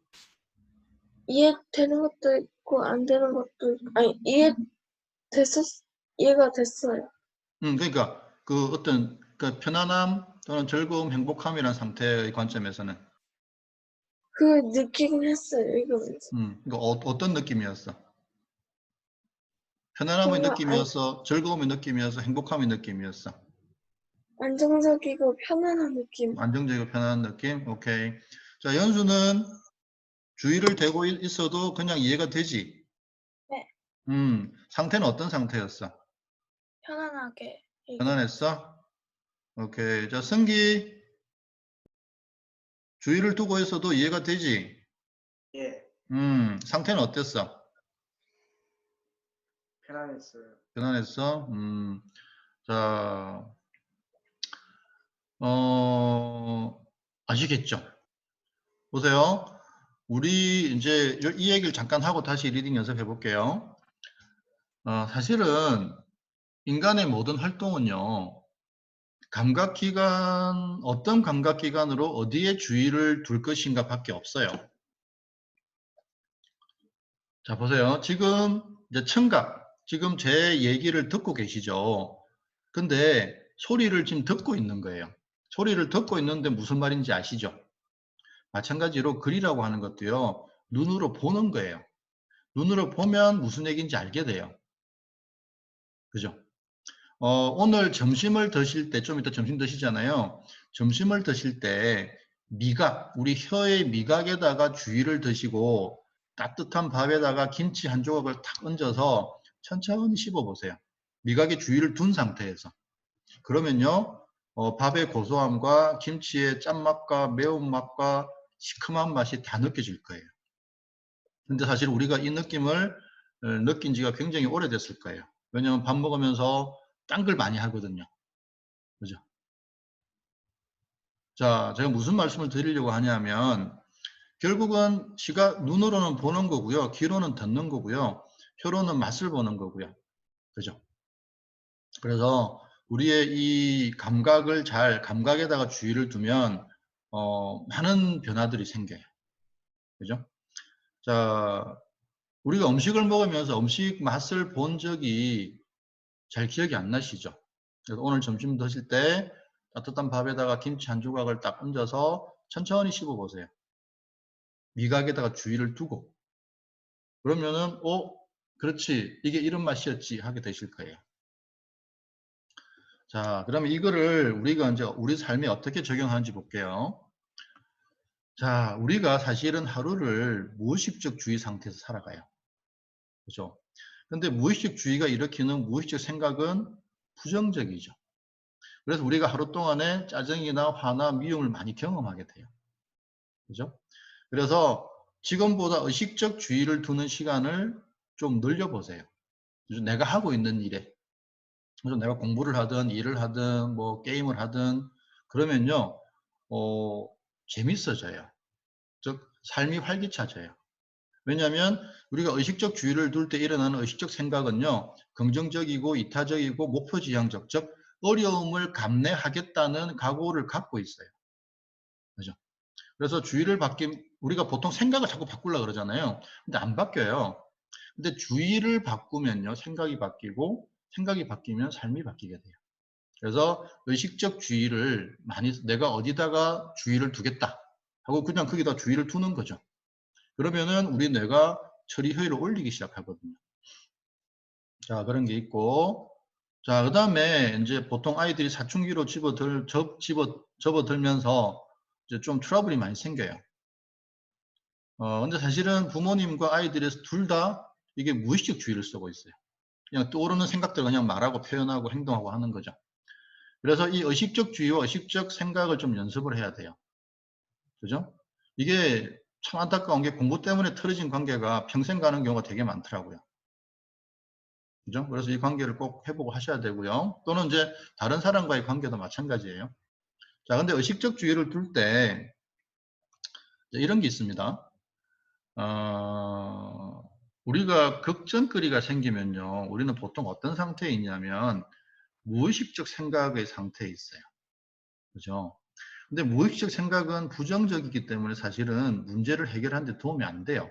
이해되는 것도 있고 안 되는 것도 있고, 아니 이해가 됐어요. 그러니까 그 어떤 그 편안함 또는 즐거움, 행복함이라는 상태의 관점에서는 그 느끼긴 했어요. 이거면서. 그러니까 어떤 느낌이었어? 편안함의 뭔가 느낌이었어? 즐거움의 느낌이었어? 행복함의 느낌이었어? 안정적이고 편안한 느낌. 안정적이고 편안한 느낌? 오케이. 자, 연수는 주의를 대고 있어도 그냥 이해가 되지? 네. 상태는 어떤 상태였어? 편안하게. 편안했어? 오케이. 자, 승기. 주의를 두고 있어도 이해가 되지? 예, 상태는 어땠어? 편안했어요. 편안했어? 자, 아시겠죠? 보세요. 우리 이제 이 얘기를 잠깐 하고 다시 리딩 연습해 볼게요. 사실은 인간의 모든 활동은요, 어떤 감각기관으로 어디에 주의를 둘 것인가 밖에 없어요. 자, 보세요. 지금 이제 청각, 지금 제 얘기를 듣고 계시죠? 근데 소리를 지금 듣고 있는 거예요. 소리를 듣고 있는데 무슨 말인지 아시죠? 마찬가지로 글이라고 하는 것도요. 눈으로 보는 거예요. 눈으로 보면 무슨 얘기인지 알게 돼요. 그죠? 오늘 점심을 드실 때, 좀 이따 점심 드시잖아요. 점심을 드실 때 미각, 우리 혀의 미각에다가 주의를 드시고 따뜻한 밥에다가 김치 한 조각을 탁 얹어서 천천히 씹어보세요. 미각에 주의를 둔 상태에서. 그러면요, 밥의 고소함과 김치의 짠맛과 매운맛과 시큼한 맛이 다 느껴질 거예요. 근데 사실 우리가 이 느낌을 느낀 지가 굉장히 오래됐을 거예요. 왜냐하면 밥 먹으면서 딴 걸 많이 하거든요. 그죠? 자, 제가 무슨 말씀을 드리려고 하냐면 결국은 눈으로는 보는 거고요. 귀로는 듣는 거고요. 혀로는 맛을 보는 거고요. 그죠? 그래서 우리의 이 감각에다가 주의를 두면 많은 변화들이 생겨요. 그죠? 자, 우리가 음식을 먹으면서 음식 맛을 본 적이 잘 기억이 안 나시죠? 그래서 오늘 점심 드실 때 따뜻한 밥에다가 김치 한 조각을 딱 얹어서 천천히 씹어보세요. 미각에다가 주의를 두고. 그러면은, 그렇지. 이게 이런 맛이었지. 하게 되실 거예요. 자, 그러면 이거를 우리가 이제 우리 삶에 어떻게 적용하는지 볼게요. 자, 우리가 사실은 하루를 무의식적 주의 상태에서 살아가요. 그죠? 근데 무의식 주의가 일으키는 무의식적 생각은 부정적이죠. 그래서 우리가 하루 동안에 짜증이나 화나 미움을 많이 경험하게 돼요. 그죠? 그래서 지금보다 의식적 주의를 두는 시간을 좀 늘려보세요. 내가 하고 있는 일에. 그래서 내가 공부를 하든 일을 하든 뭐 게임을 하든 그러면요, 재밌어져요. 즉, 삶이 활기차져요. 왜냐하면 우리가 의식적 주의를 둘 때 일어나는 의식적 생각은요, 긍정적이고 이타적이고 목표지향적, 즉 어려움을 감내하겠다는 각오를 갖고 있어요. 그죠? 그래서 우리가 보통 생각을 자꾸 바꾸려고 그러잖아요. 근데 안 바뀌어요. 근데 주의를 바꾸면요, 생각이 바뀌고 생각이 바뀌면 삶이 바뀌게 돼요. 그래서 의식적 주의를 내가 어디다가 주의를 두겠다 하고 그냥 거기다 주의를 두는 거죠. 그러면은 우리 뇌가 처리 효율을 올리기 시작하거든요. 자, 그런 게 있고. 자, 그 다음에 이제 보통 아이들이 사춘기로 접어들면서 이제 좀 트러블이 많이 생겨요. 근데 사실은 부모님과 아이들이 둘 다 이게 무의식 주의를 쓰고 있어요. 그냥 떠오르는 생각들을 그냥 말하고 표현하고 행동하고 하는 거죠. 그래서 이 의식적 주의와 의식적 생각을 좀 연습을 해야 돼요. 그죠? 이게 참 안타까운 게 공부 때문에 틀어진 관계가 평생 가는 경우가 되게 많더라고요. 그죠? 그래서 이 관계를 꼭 회복을 하셔야 되고요. 또는 이제 다른 사람과의 관계도 마찬가지예요. 자, 근데 의식적 주의를 둘 때 이런 게 있습니다. 우리가 걱정거리가 생기면요, 우리는 보통 어떤 상태에 있냐면 무의식적 생각의 상태에 있어요. 그죠? 근데 무의식적 생각은 부정적이기 때문에 사실은 문제를 해결하는 데 도움이 안 돼요.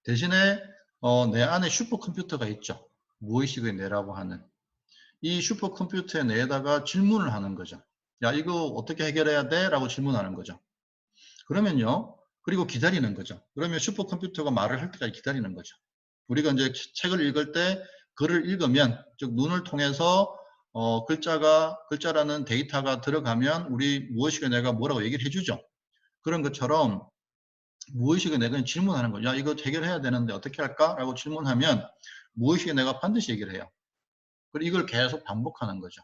대신에 내 안에 슈퍼컴퓨터가 있죠. 무의식의 뇌라고 하는. 이 슈퍼컴퓨터의 뇌에다가 질문을 하는 거죠. 야, 이거 어떻게 해결해야 돼? 라고 질문하는 거죠. 그러면요, 그리고 기다리는 거죠. 그러면 슈퍼컴퓨터가 말을 할 때까지 기다리는 거죠. 우리가 이제 책을 읽을 때 글을 읽으면, 즉 눈을 통해서 글자라는 데이터가 들어가면 우리 무의식의 뇌가 뭐라고 얘기를 해주죠. 그런 것처럼 무의식의 뇌가 질문하는 거죠. 야, 이거 해결해야 되는데 어떻게 할까? 라고 질문하면 무의식의 뇌가 반드시 얘기를 해요. 그리고 이걸 계속 반복하는 거죠.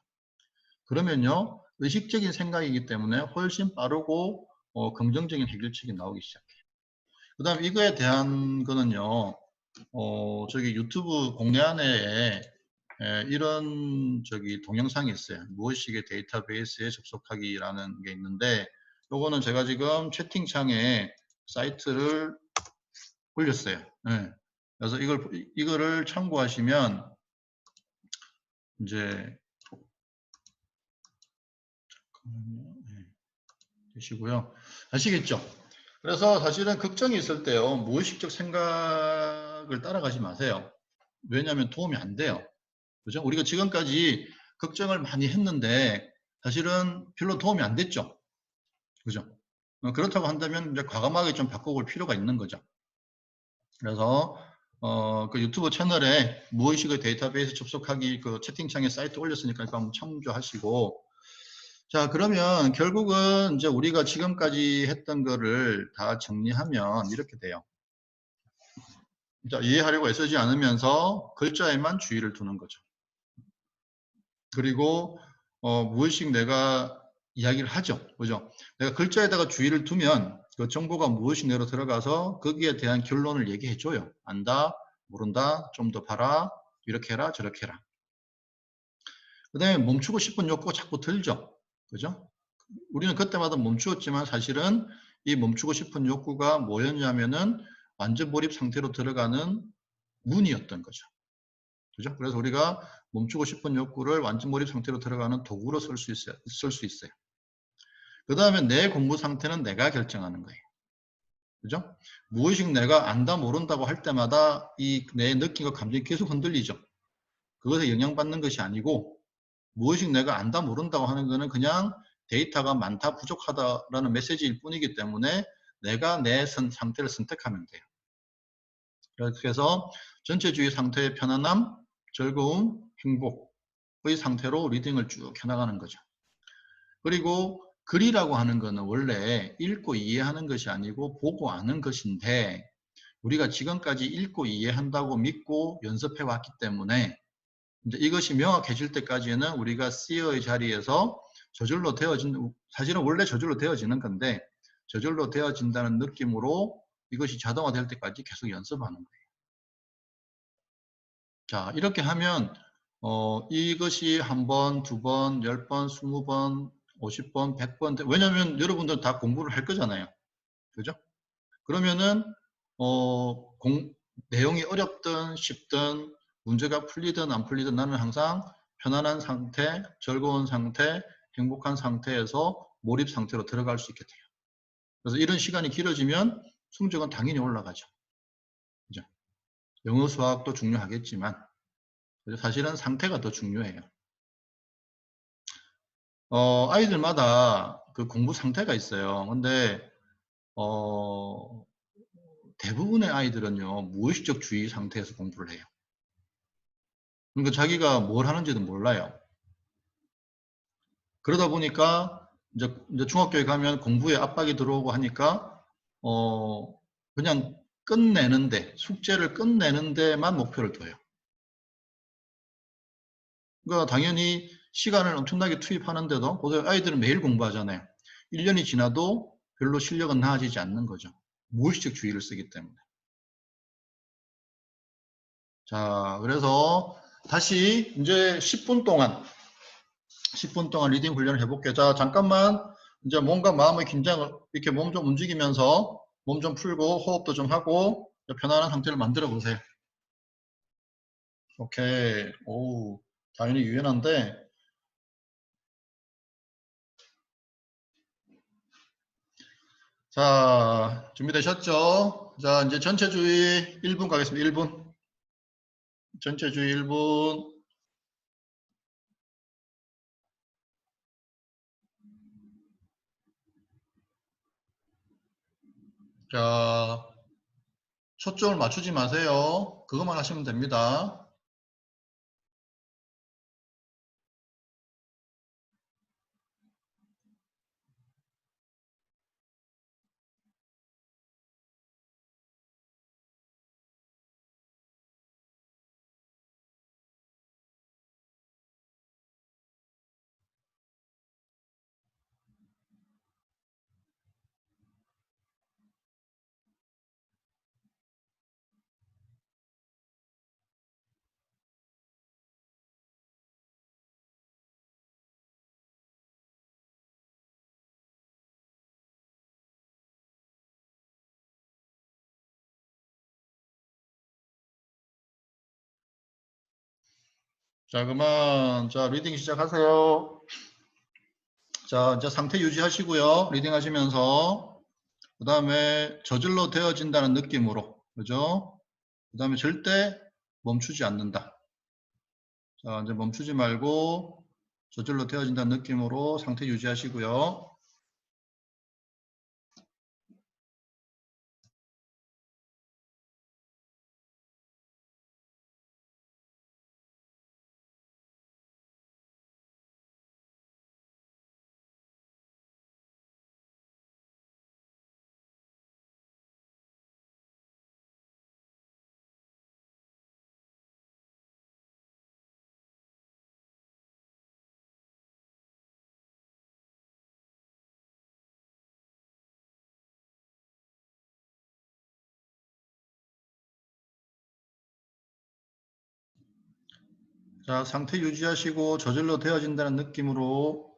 그러면요, 의식적인 생각이기 때문에 훨씬 빠르고 긍정적인 해결책이 나오기 시작해요. 그 다음에 이거에 대한 거는요, 저기 유튜브 공개 안에 이런 동영상이 있어요. 무의식의 데이터베이스에 접속하기라는 게 있는데, 요거는 제가 지금 채팅창에 사이트를 올렸어요. 네. 그래서 이거를 참고하시면 이제 되시고요. 아시겠죠? 그래서 사실은 걱정이 있을 때요, 무의식적 생각을 따라가지 마세요. 왜냐하면 도움이 안 돼요. 그죠? 우리가 지금까지 걱정을 많이 했는데 사실은 별로 도움이 안 됐죠. 그죠? 그렇다고 한다면 이제 과감하게 좀 바꿔볼 필요가 있는 거죠. 그래서 그 유튜브 채널에 무의식의 데이터베이스 접속하기 그 채팅창에 사이트 올렸으니까 그거 한번 참조하시고, 자, 그러면 결국은 이제 우리가 지금까지 했던 거를 다 정리하면 이렇게 돼요. 자, 이해하려고 애쓰지 않으면서 글자에만 주의를 두는 거죠. 그리고 무의식 내가 이야기를 하죠. 그죠? 내가 글자에다가 주의를 두면 그 정보가 무의식 내로 들어가서 거기에 대한 결론을 얘기해 줘요. 안다, 모른다, 좀 더 봐라, 이렇게 해라, 저렇게 해라. 그 다음에 멈추고 싶은 욕구가 자꾸 들죠. 그죠? 우리는 그때마다 멈추었지만 사실은 이 멈추고 싶은 욕구가 뭐였냐면은 완전 몰입 상태로 들어가는 문이었던 거죠. 그죠? 그래서 우리가 멈추고 싶은 욕구를 완전 몰입 상태로 들어가는 도구로 쓸 수 있어요. 그 다음에 내 공부 상태는 내가 결정하는 거예요. 그죠? 무의식 내가 안다 모른다고 할 때마다 이 내 느낌과 감정이 계속 흔들리죠. 그것에 영향받는 것이 아니고 무의식 내가 안다 모른다고 하는 거는 그냥 데이터가 많다 부족하다라는 메시지일 뿐이기 때문에 내가 내 상태를 선택하면 돼요. 그래서 전체주의 상태의 편안함, 즐거움, 행복의 상태로 리딩을 쭉 해나가는 거죠. 그리고 글이라고 하는 것은 원래 읽고 이해하는 것이 아니고 보고 아는 것인데 우리가 지금까지 읽고 이해한다고 믿고 연습해 왔기 때문에 이제 이것이 명확해질 때까지는 우리가 see의 자리에서 저절로 되어진, 사실은 원래 저절로 되어지는 건데 저절로 되어진다는 느낌으로 이것이 자동화될 때까지 계속 연습하는 거예요. 자, 이렇게 하면 이것이 한 번, 두 번, 10번, 20번, 50번, 100번, 왜냐하면 여러분들 다 공부를 할 거잖아요. 그죠? 그러면은 내용이 어렵든 쉽든 문제가 풀리든 안 풀리든 나는 항상 편안한 상태, 즐거운 상태, 행복한 상태에서 몰입 상태로 들어갈 수 있게 돼요. 그래서 이런 시간이 길어지면 성적은 당연히 올라가죠. 그죠? 영어 수학도 중요하겠지만 사실은 상태가 더 중요해요. 아이들마다 그 공부 상태가 있어요. 근데 대부분의 아이들은요 무의식적 주의 상태에서 공부를 해요. 그러니까 자기가 뭘 하는지도 몰라요. 그러다 보니까 이제 중학교에 가면 공부에 압박이 들어오고 하니까 그냥 끝내는데, 숙제를 끝내는 데만 목표를 둬요. 그러니까 당연히 시간을 엄청나게 투입하는데도 보세요. 아이들은 매일 공부하잖아요. 1년이 지나도 별로 실력은 나아지지 않는 거죠. 무의식적 주의를 쓰기 때문에. 자, 그래서 다시 이제 10분 동안 리딩 훈련을 해볼게요. 자, 잠깐만 이제 몸과 마음의 긴장을 이렇게 몸 좀 움직이면서 몸 좀 풀고 호흡도 좀 하고 편안한 상태를 만들어 보세요. 오케이. 오, 당연히 유연한데. 자, 준비되셨죠? 자, 이제 전체주의 1분 가겠습니다. 1분. 전체주의 1분. 자, 초점을 맞추지 마세요. 그것만 하시면 됩니다. 자, 그만. 자, 리딩 시작하세요. 자, 이제 상태 유지하시고요. 리딩 하시면서. 그 다음에 저절로 되어진다는 느낌으로. 그죠? 그 다음에 절대 멈추지 않는다. 자, 이제 멈추지 말고 저절로 되어진다는 느낌으로 상태 유지하시고요. 자, 상태 유지하시고 저절로 되어진다는 느낌으로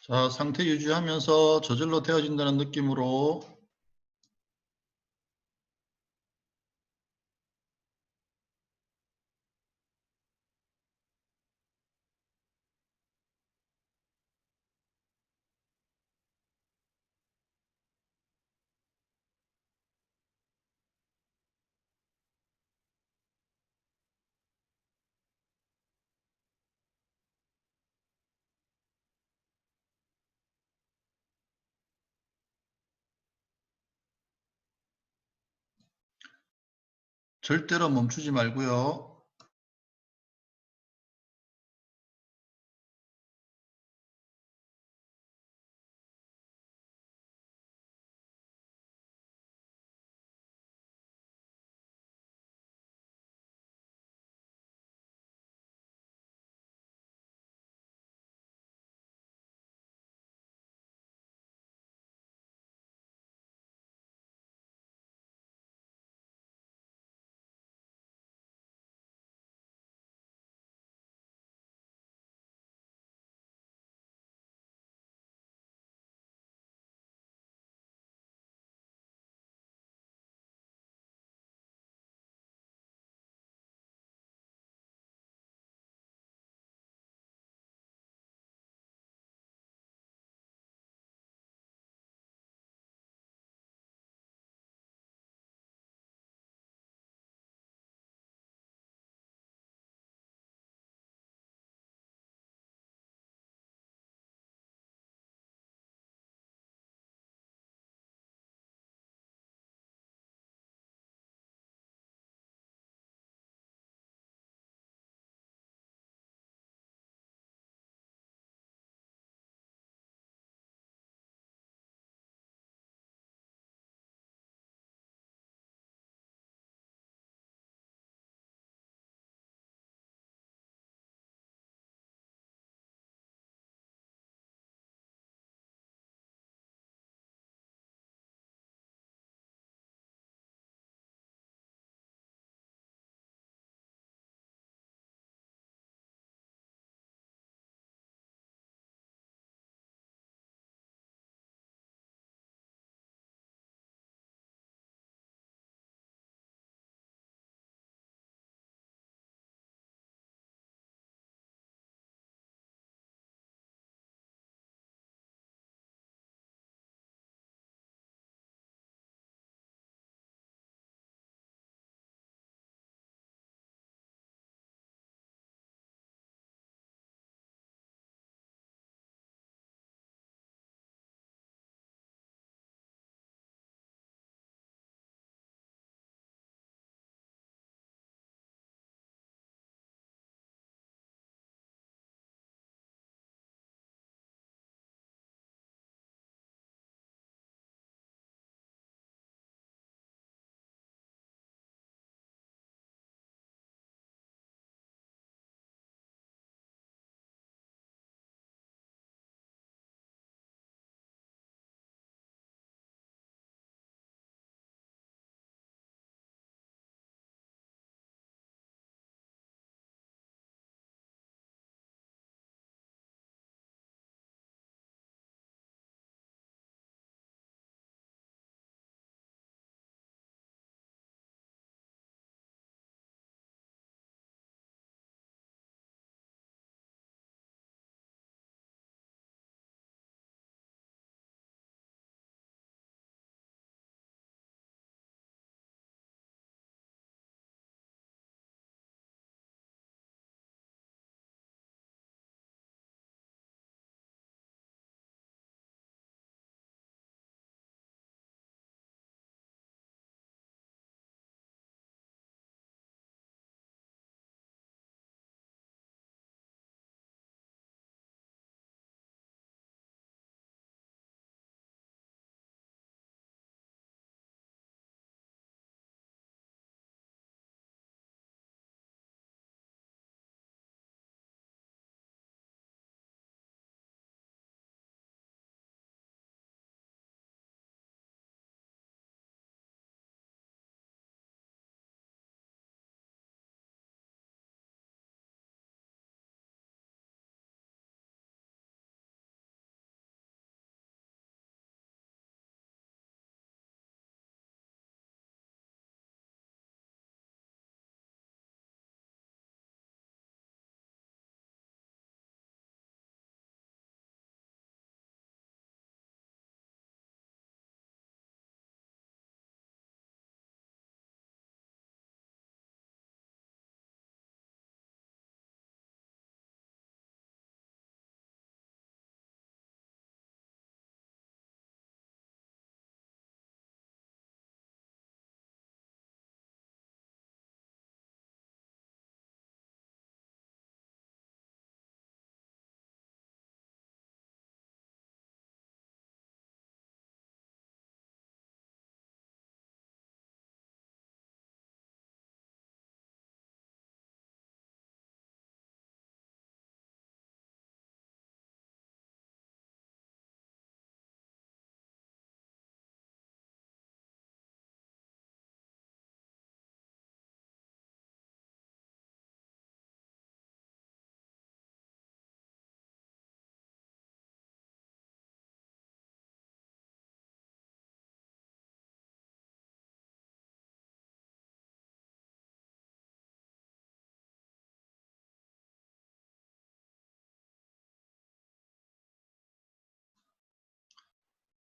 자, 상태 유지하면서 저절로 되어진다는 느낌으로 절대로 멈추지 말고요.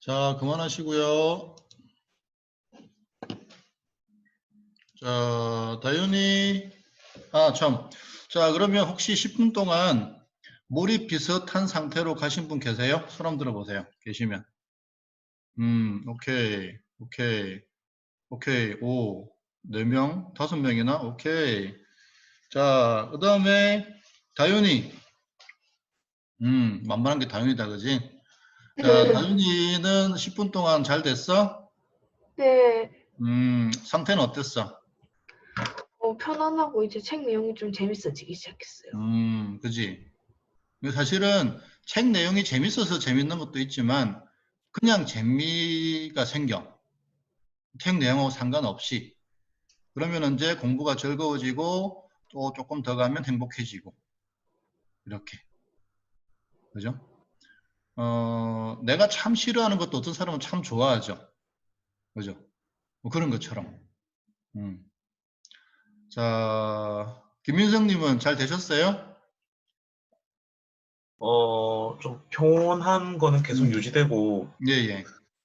자, 그만하시고요. 자, 다윤이. 아, 참. 자, 그러면 혹시 10분 동안 몰입 비슷한 상태로 가신 분 계세요? 손 한번 들어보세요. 계시면. 오케이. 오케이. 오케이. 오, 4명, 5명이나? 오케이. 자, 그 다음에 다윤이. 만만한 게 다윤이다, 그지? 자, 다윤이는 10분 동안 잘 됐어? 네. 상태는 어땠어? 편안하고 이제 책 내용이 좀 재밌어지기 시작했어요. 그지? 근데 사실은 책 내용이 재밌어서 재밌는 것도 있지만 그냥 재미가 생겨. 책 내용하고 상관없이. 그러면 이제 공부가 즐거워지고 또 조금 더 가면 행복해지고. 이렇게. 그죠? 내가 참 싫어하는 것도 어떤 사람은 참 좋아하죠. 그죠? 뭐 그런 것처럼. 자, 김민성님은 잘 되셨어요? 좀 평온한 거는 계속 음. 유지되고 예, 예.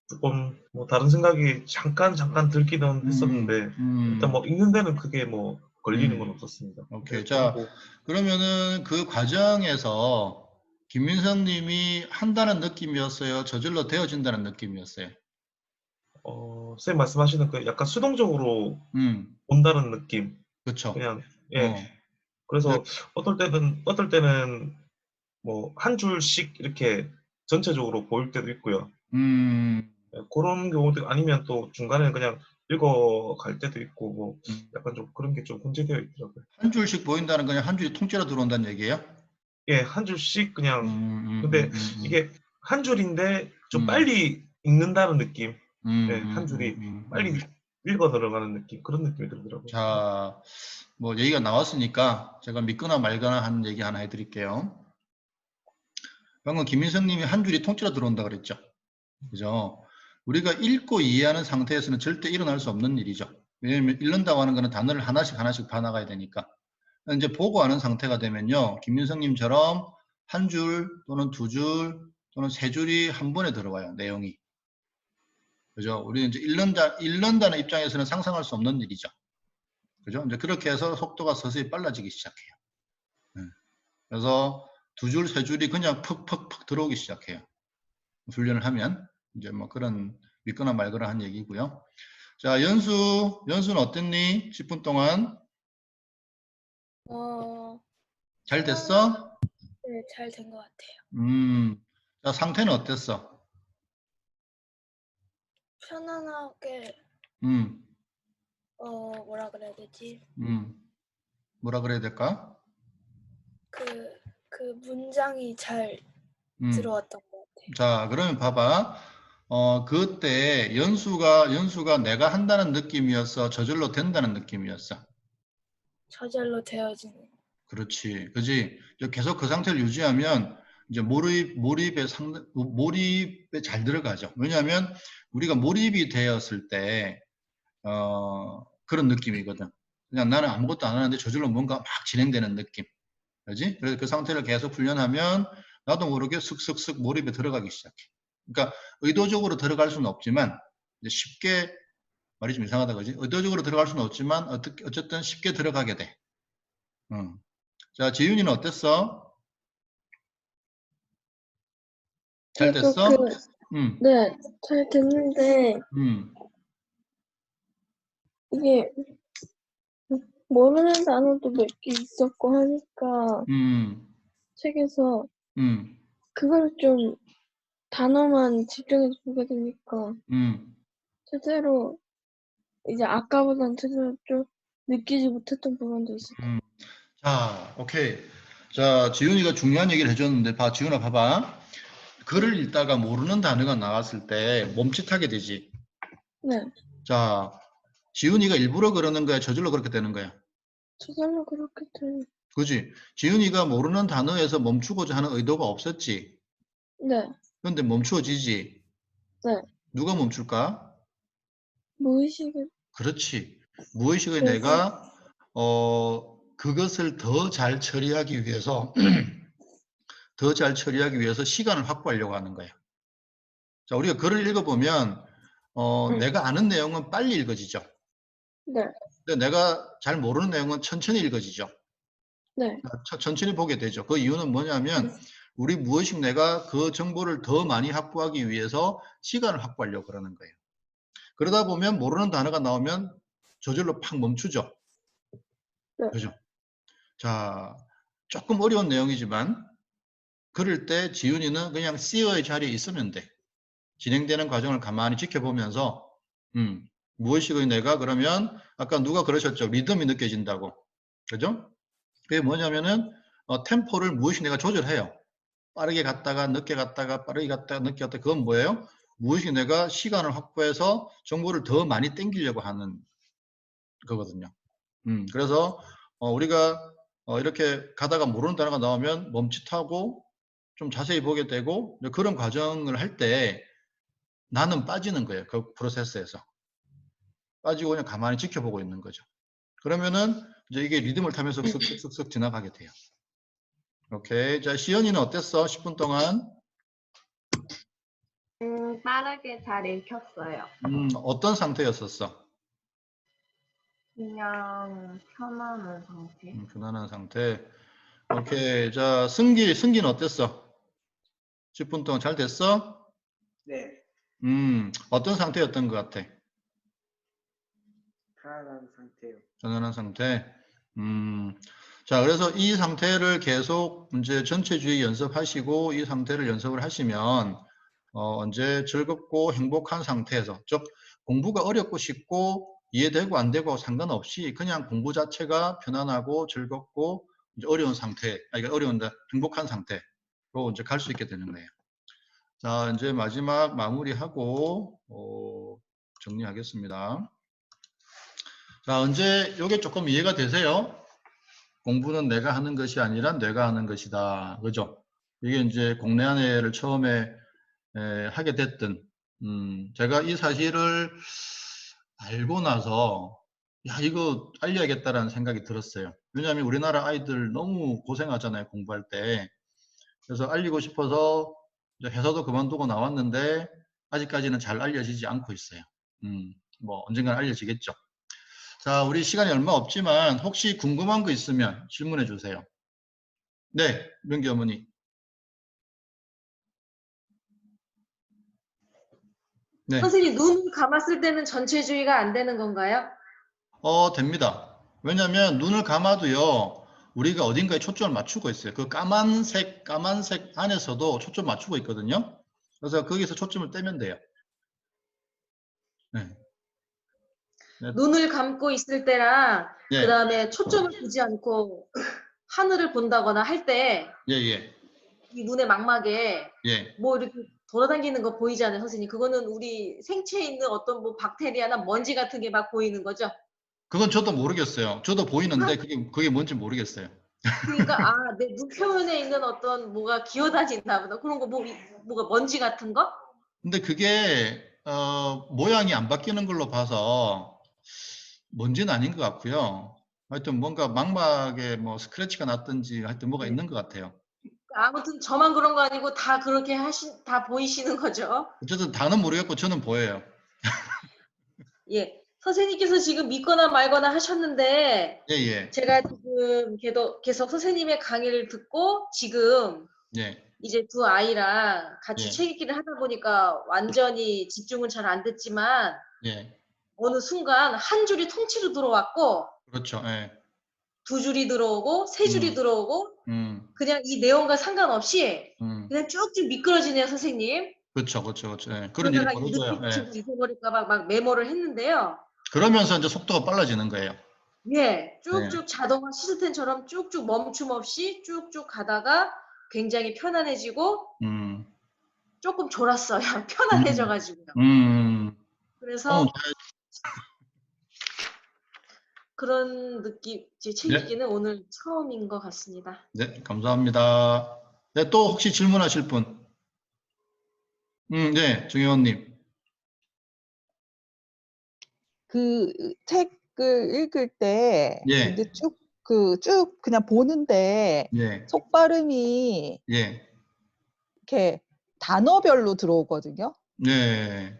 조금 뭐 다른 생각이 잠깐 들기는 했었는데 일단 뭐 읽는 데는 크게 뭐 걸리는 건 없었습니다. 오케이. 네, 자, 그리고 그러면은 그 과정에서 김민성님이 한다는 느낌이었어요? 저절로 되어진다는 느낌이었어요? 선생님 말씀하시는 그 약간 수동적으로 음, 본다는 느낌. 그쵸. 그냥 예. 어, 그래서 어떨 때는 뭐 한 줄씩 이렇게 전체적으로 보일 때도 있고요. 예, 그런 경우도 아니면 또 중간에 그냥 읽어갈 때도 있고 뭐 약간 좀 그런 게 좀 혼재되어 있더라고요. 한 줄씩 보인다는 건 한 줄이 통째로 들어온다는 얘기예요? 예, 한 줄씩 그냥 근데 이게 한 줄인데 좀 빨리 읽는다는 느낌. 예, 한 줄이 빨리 읽어 들어가는 느낌. 그런 느낌이 들더라고요. 자, 뭐 얘기가 나왔으니까 제가 믿거나 말거나 하는 얘기 하나 해드릴게요. 방금 김민성님이 한 줄이 통째로 들어온다 그랬죠? 그죠? 우리가 읽고 이해하는 상태에서는 절대 일어날 수 없는 일이죠. 왜냐하면 읽는다고 하는 거는 단어를 하나씩 봐나가야 되니까. 이제 보고 하는 상태가 되면요. 김민성님처럼 한 줄 또는 2줄 또는 3줄이 한 번에 들어와요. 내용이. 그죠? 우리는 이제 읽는다는 입장에서는 상상할 수 없는 일이죠. 그죠? 이제 그렇게 해서 속도가 서서히 빨라지기 시작해요. 그래서 2줄, 3줄이 그냥 퍽퍽퍽 들어오기 시작해요. 훈련을 하면. 이제 뭐 그런 믿거나 말거나 한 얘기고요. 자, 연수는 어땠니? 10분 동안. 잘 됐어? 네, 잘 된 것 같아요. 자, 상태는 어땠어? 편안하게 음, 뭐라 그래야 되지? 뭐라 그래야 될까? 그 문장이 잘 들어왔던 것 같아요. 자, 그러면 봐봐. 그때 연수가 내가 한다는 느낌이었어? 저절로 된다는 느낌이었어? 저절로 되어지는. 그렇지. 그지? 이제 계속 그 상태를 유지하면 이제 몰입에 잘 들어가죠. 왜냐하면 우리가 몰입이 되었을 때, 그런 느낌이거든. 그냥 나는 아무것도 안 하는데 저절로 뭔가 막 진행되는 느낌. 그지? 그래서 그 상태를 계속 훈련하면 나도 모르게 슥슥슥 몰입에 들어가기 시작해. 그러니까 의도적으로 들어갈 수는 없지만, 이제 쉽게, 말이 좀 이상하다, 그지? 의도적으로 들어갈 수는 없지만, 어쨌든 쉽게 들어가게 돼. 자, 지윤이는 어땠어? 잘 저도 됐어? 네, 잘 됐는데 이게 모르는 단어도 몇 개 있었고 하니까 책에서 그걸 좀 단어만 집중해서 보게 되니까 제대로 이제 아까보단 제대로 좀 느끼지 못했던 부분도 있어요. 자, 오케이. 자, 지윤이가 중요한 얘기를 해줬는데, 지윤아 봐봐. 글을 읽다가 모르는 단어가 나왔을 때 멈칫하게 되지. 네, 자, 지윤이가 일부러 그러는 거야? 저절로 그렇게 되는 거야? 저절로 그렇게 돼요. 그지? 지윤이가 모르는 단어에서 멈추고자 하는 의도가 없었지. 네, 그런데 멈추어지지. 네, 누가 멈출까? 무의식에 그렇지. 무의식의 그래서- 내가 그것을 더 잘 처리하기 위해서 시간을 확보하려고 하는 거야. 자, 우리가 글을 읽어보면 내가 아는 내용은 빨리 읽어지죠. 네. 근데 내가 잘 모르는 내용은 천천히 읽어지죠. 네. 천천히 보게 되죠. 그 이유는 뭐냐면 우리 무의식 내가 그 정보를 더 많이 확보하기 위해서 시간을 확보하려고 그러는 거예요. 그러다 보면 모르는 단어가 나오면 저절로 팍 멈추죠. 네. 그죠? 자, 조금 어려운 내용이지만 그럴 때 지훈이는 그냥 C의 자리에 있으면 돼. 진행되는 과정을 가만히 지켜보면서 무의식의 내가 그러면 아까 누가 그러셨죠? 리듬이 느껴진다고. 그죠? 그게 뭐냐면은 템포를 무의식 내가 조절해요. 빠르게 갔다가 늦게 갔다가 빠르게 갔다가 늦게 갔다가 그건 뭐예요? 무의식 내가 시간을 확보해서 정보를 더 많이 땡기려고 하는 거거든요. 그래서 우리가 이렇게 가다가 모르는 단어가 나오면 멈칫하고 좀 자세히 보게 되고 그런 과정을 할 때 나는 빠지는 거예요. 그 프로세스에서. 빠지고 그냥 가만히 지켜보고 있는 거죠. 그러면은 이제 이게 리듬을 타면서 쓱쓱쓱쓱 지나가게 돼요. 오케이. 자, 시연이는 어땠어? 10분 동안? 빠르게 잘 읽혔어요. 어떤 상태였었어? 그냥 편안한 상태. 편안한 상태. 오케이. 자, 승기는 어땠어? 10분 동안 잘 됐어? 네. 어떤 상태였던 것 같아? 편안한 상태요. 편안한 상태. 자, 그래서 이 상태를 계속 이제 전체주의 연습하시고 이 상태를 연습을 하시면 언제 즐겁고 행복한 상태에서, 즉 공부가 어렵고 쉽고 이해되고 안 되고 상관없이 그냥 공부 자체가 편안하고 즐겁고 이제 어려운 상태, 어려운데 행복한 상태로 이제 갈 수 있게 되는 거예요. 자, 이제 마지막 마무리하고 정리하겠습니다. 자, 언제 요게 조금 이해가 되세요? 공부는 내가 하는 것이 아니라 내가 하는 것이다. 그죠? 이게 이제 공내안회를 처음에 하게 됐던, 제가 이 사실을 알고 나서, 야, 이거 알려야겠다라는 생각이 들었어요. 왜냐하면 우리나라 아이들 너무 고생하잖아요, 공부할 때. 그래서 알리고 싶어서 이제 회사도 그만두고 나왔는데, 아직까지는 잘 알려지지 않고 있어요. 뭐, 언젠간 알려지겠죠. 자, 우리 시간이 얼마 없지만 혹시 궁금한 거 있으면 질문해 주세요. 네, 명기 어머니. 네, 선생님 눈 감았을 때는 전체주의가 안 되는 건가요? 됩니다. 왜냐하면 눈을 감아도요, 우리가 어딘가에 초점을 맞추고 있어요. 그 까만색 안에서도 초점 맞추고 있거든요. 그래서 거기서 초점을 떼면 돼요. 네. 네. 눈을 감고 있을 때랑 예. 그 다음에 초점을 두지 않고 하늘을 본다거나 할 때 이 예. 눈의 망막에 예. 뭐 이렇게 돌아다니는 거 보이잖아요, 선생님. 그거는 우리 생체에 있는 어떤 뭐 박테리아나 먼지 같은 게 막 보이는 거죠? 그건 저도 모르겠어요. 저도 보이는데 그게 뭔지 모르겠어요. 그러니까 내 눈 표면에 있는 어떤 뭐가 기어다닌다 보다. 그런 거 뭐가 먼지 같은 거? 근데 그게 모양이 안 바뀌는 걸로 봐서 먼지는 아닌 것 같고요. 하여튼 뭔가 망막에 뭐 스크래치가 났든지 하여튼 뭐가 있는 것 같아요. 아무튼 저만 그런 거 아니고 다 그렇게 다 보이시는 거죠? 어쨌든 다는 모르겠고 저는 보여요. 예. 선생님께서 지금 믿거나 말거나 하셨는데 예. 제가 지금 계속 선생님의 강의를 듣고 지금 예. 이제 두 아이랑 같이 예. 책 읽기를 하다 보니까 완전히 집중은 잘 안 됐지만 예. 어느 순간 한 줄이 통째로 들어왔고 그렇죠. 예. 두 줄이 들어오고 세 줄이 들어오고 그냥 이 내용과 상관없이 그냥 쭉쭉 미끄러지네요, 선생님. 그렇죠. 예. 그런 일이 그러다가 벌어져요. 늦게 잊어버릴까 봐 막 메모를 했는데요. 그러면서 이제 속도가 빨라지는 거예요. 예, 쭉쭉 자동화 시스템처럼 쭉쭉 멈춤 없이 쭉쭉 가다가 굉장히 편안해지고 조금 졸았어요. 편안해져가지고요. 그래서 그런 느낌, 제 책 읽기는 오늘 처음인 것 같습니다. 네, 감사합니다. 네, 또 혹시 질문하실 분? 네, 정혜원님. 그 책을 읽을 때 예. 근데 쭉 그냥 보는데 속 발음이 이렇게 단어별로 들어오거든요. 네.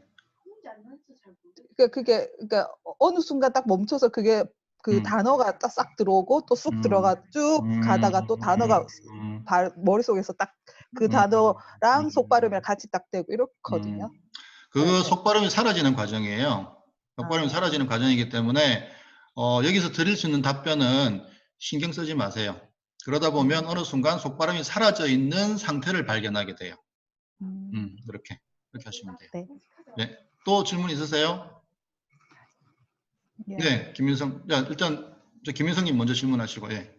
그러니까 어느 순간 딱 멈춰서 그게 그 단어가 딱 싹 들어오고 또 쑥 들어가 쭉 가다가 또 단어가 머릿속에서 딱 그 단어랑 속발음이랑 같이 딱 되고 이렇거든요. 그 속발음이 사라지는 과정이에요. 속발음이 사라지는 과정이기 때문에 여기서 드릴 수 있는 답변은 신경 쓰지 마세요. 그러다 보면 어느 순간 속발음이 사라져 있는 상태를 발견하게 돼요. 그렇게 하시면 돼요. 네. 네. 또 질문 있으세요? 예. 네, 김민성. 야, 일단 김민성님 먼저 질문하시고. 예.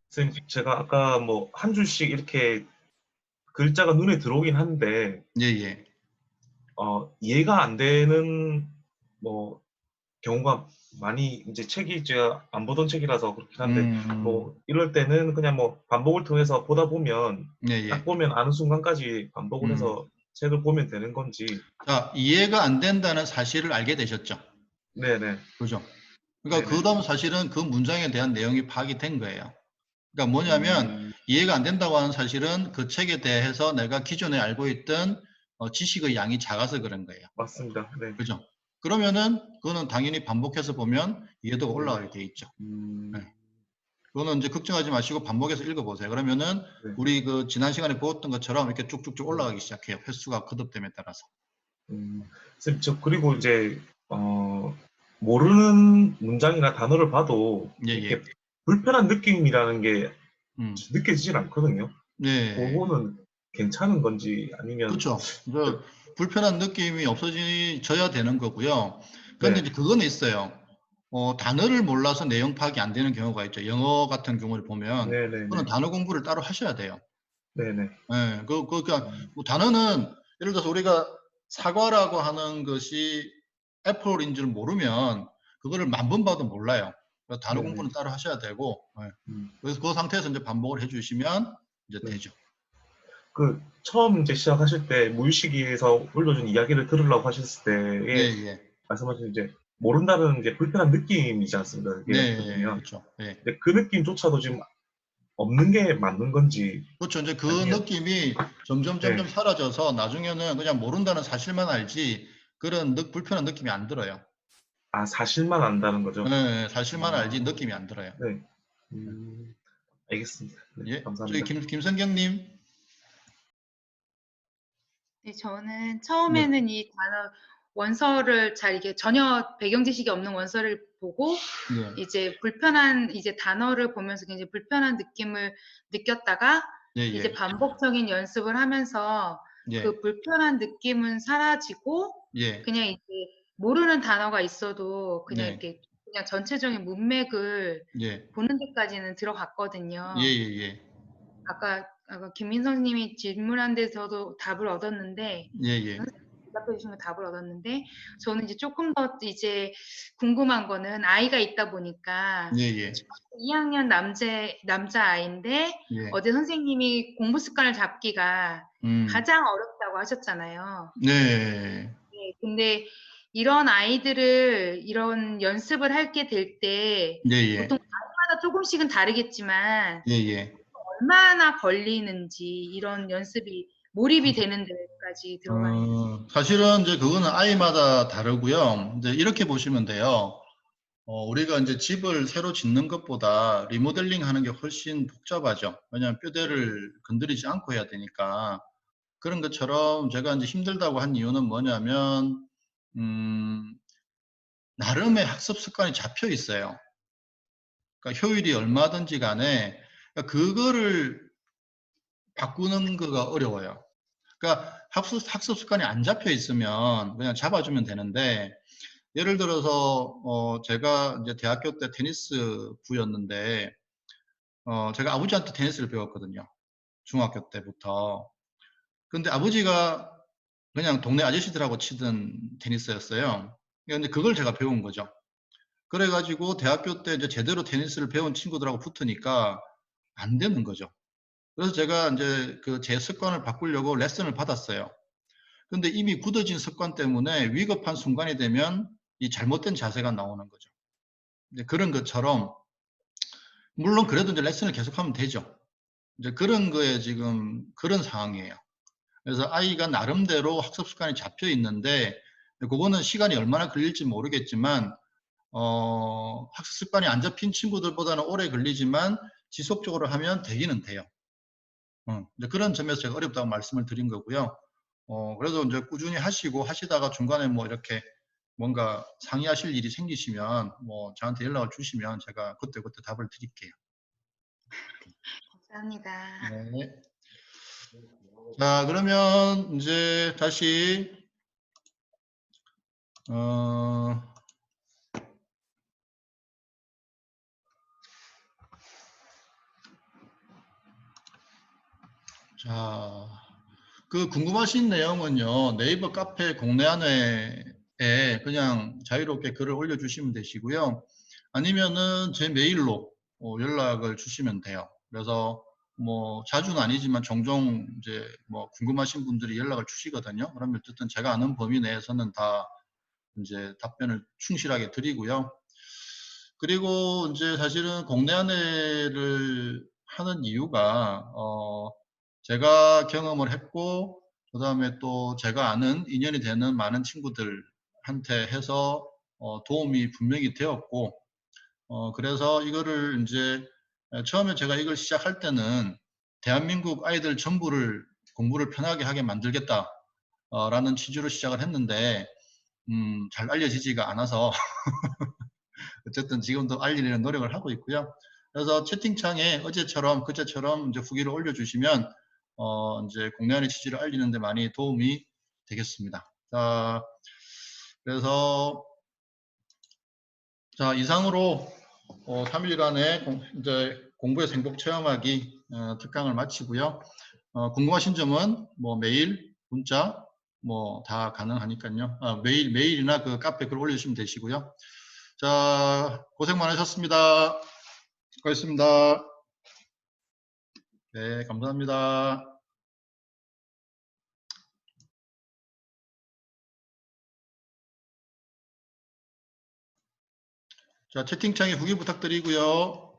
선생님, 제가 아까 뭐 한 줄씩 이렇게 글자가 눈에 들어오긴 한데 예. 이해가 안 되는 뭐 경우가 많이 이제 책이 제가 안 보던 책이라서 그렇긴 한데 뭐 이럴 때는 그냥 뭐 반복을 통해서 보다 보면 딱 보면 아는 순간까지 반복을 해서 책을 보면 되는 건지. 자, 이해가 안 된다는 사실을 알게 되셨죠? 네네. 그죠? 그러니까 네네. 그다음 사실은 그 문장에 대한 내용이 파악이 된 거예요. 그러니까 뭐냐면 이해가 안 된다고 하는 사실은 그 책에 대해서 내가 기존에 알고 있던 지식의 양이 작아서 그런 거예요. 맞습니다. 네. 그죠? 그러면은 그거는 당연히 반복해서 보면 이해도가 올라가게 돼 있죠. 네. 그거는 이제 걱정하지 마시고 반복해서 읽어보세요. 그러면은 우리 그 지난 시간에 보았던 것처럼 이렇게 쭉쭉쭉 올라가기 시작해요. 횟수가 거듭됨에 따라서. 선생님, 저 그리고 이제 모르는 문장이나 단어를 봐도 이렇게 불편한 느낌이라는 게 느껴지질 않거든요. 네. 그거는 괜찮은 건지 아니면 그렇죠. 불편한 느낌이 없어져야 되는 거고요. 그런데 이제 그건 있어요. 단어를 몰라서 내용 파악이 안 되는 경우가 있죠. 영어 같은 경우를 보면 그거는 단어 공부를 따로 하셔야 돼요. 네네. 네, 그러니까 뭐 단어는 예를 들어서 우리가 사과라고 하는 것이 애플인 줄 모르면 그거를 10,000번 봐도 몰라요. 그러니까 단어 공부는 따로 하셔야 되고, 그래서 그 상태에서 이제 반복을 해주시면 이제 되죠. 그 처음 이제 시작하실 때 무의식에서 올려준 이야기를 들으려고 하셨을 때에 말씀하신 이제 모른다는 게 불편한 느낌이지 않습니까? 네, 그렇죠. 네. 근데 그 느낌조차도 지금 없는 게 맞는 건지. 그렇죠. 이제 그 느낌이 점점 사라져서 나중에는 그냥 모른다는 사실만 알지 그런 불편한 느낌이 안 들어요. 아, 사실만 안다는 거죠? 네, 사실만 알지 느낌이 안 들어요. 네. 알겠습니다. 네, 예, 감사합니다. 저희 김성경님. 네, 저는 처음에는 이 단어 원서를 잘 이게 전혀 배경 지식이 없는 원서를 보고 이제 불편한 이제 단어를 보면서 굉장히 불편한 느낌을 느꼈다가 이제 반복적인 연습을 하면서 그 불편한 느낌은 사라지고 그냥 이제 모르는 단어가 있어도 그냥 이렇게 그냥 전체적인 문맥을 보는 데까지는 들어갔거든요. 아까 김민성님이 질문한 데서도 답을 얻었는데, 대답해 주신 거 답을 얻었는데, 저는 이제 조금 더 이제 궁금한 거는 아이가 있다 보니까 2학년 남자 아이인데 어제 선생님이 공부 습관을 잡기가 가장 어렵다고 하셨잖아요. 네. 근데 이런 아이들을 이런 연습을 하게 될 때 보통 아이마다 조금씩은 다르겠지만 얼마나 걸리는지 이런 연습이 몰입이 되는 데까지 들어가는지. 사실은 이제 그거는 아이마다 다르고요. 이제 이렇게 보시면 돼요. 우리가 이제 집을 새로 짓는 것보다 리모델링 하는 게 훨씬 복잡하죠. 왜냐하면 뼈대를 건드리지 않고 해야 되니까. 그런 것처럼 제가 이제 힘들다고 한 이유는 뭐냐면, 나름의 학습 습관이 잡혀 있어요. 그러니까 효율이 얼마든지 간에, 그러니까 그거를 바꾸는 거가 어려워요. 그러니까 학습 습관이 안 잡혀 있으면 그냥 잡아주면 되는데, 예를 들어서 제가 이제 대학교 때 테니스 부였는데 제가 아버지한테 테니스를 배웠거든요. 중학교 때부터. 근데 아버지가 그냥 동네 아저씨들하고 치던 테니스였어요. 근데 그걸 제가 배운 거죠. 그래가지고 대학교 때 이제 제대로 테니스를 배운 친구들하고 붙으니까 안 되는 거죠. 그래서 제가 이제 그 제 습관을 바꾸려고 레슨을 받았어요. 근데 이미 굳어진 습관 때문에 위급한 순간이 되면 이 잘못된 자세가 나오는 거죠. 이제 그런 것처럼 물론 그래도 이제 레슨을 계속하면 되죠. 이제 그런 거에 지금 그런 상황이에요. 그래서 아이가 나름대로 학습 습관이 잡혀 있는데 그거는 시간이 얼마나 걸릴지 모르겠지만 학습 습관이 안 잡힌 친구들보다는 오래 걸리지만 지속적으로 하면 되기는 돼요. 이제 그런 점에서 제가 어렵다고 말씀을 드린 거고요. 그래서 이제 꾸준히 하시다가 중간에 뭐 이렇게 뭔가 상의하실 일이 생기시면 뭐 저한테 연락을 주시면 제가 그때그때 답을 드릴게요. 감사합니다. 네. 자, 그러면 이제 다시 자, 그 궁금하신 내용은요, 네이버 카페 공내안에 그냥 자유롭게 글을 올려주시면 되시고요. 아니면은 제 메일로 연락을 주시면 돼요. 그래서 뭐 자주는 아니지만 종종 이제 뭐 궁금하신 분들이 연락을 주시거든요. 그러면 어쨌든 제가 아는 범위 내에서는 다 이제 답변을 충실하게 드리고요. 그리고 이제 사실은 공내안내를 하는 이유가 제가 경험을 했고 그 다음에 또 제가 아는 인연이 되는 많은 친구들한테 해서 도움이 분명히 되었고 그래서 이거를 이제 처음에 제가 이걸 시작할 때는 대한민국 아이들 전부를 공부를 편하게 하게 만들겠다 라는 취지로 시작을 했는데 잘 알려지지가 않아서 어쨌든 지금도 알리려는 노력을 하고 있고요. 그래서 채팅창에 어제처럼 그제처럼 이제 후기를 올려주시면 이제 공내안의 취지를 알리는데 많이 도움이 되겠습니다. 자, 그래서 자 이상으로 3일간의 이제 공부의 행복 체험하기 특강을 마치고요. 궁금하신 점은 뭐 메일, 문자 뭐 다 가능하니까요. 메일이나 그 카페 글 올려주시면 되시고요. 자, 고생 많으셨습니다. 수고하셨습니다. 네, 감사합니다. 자, 채팅창에 후기 부탁드리고요.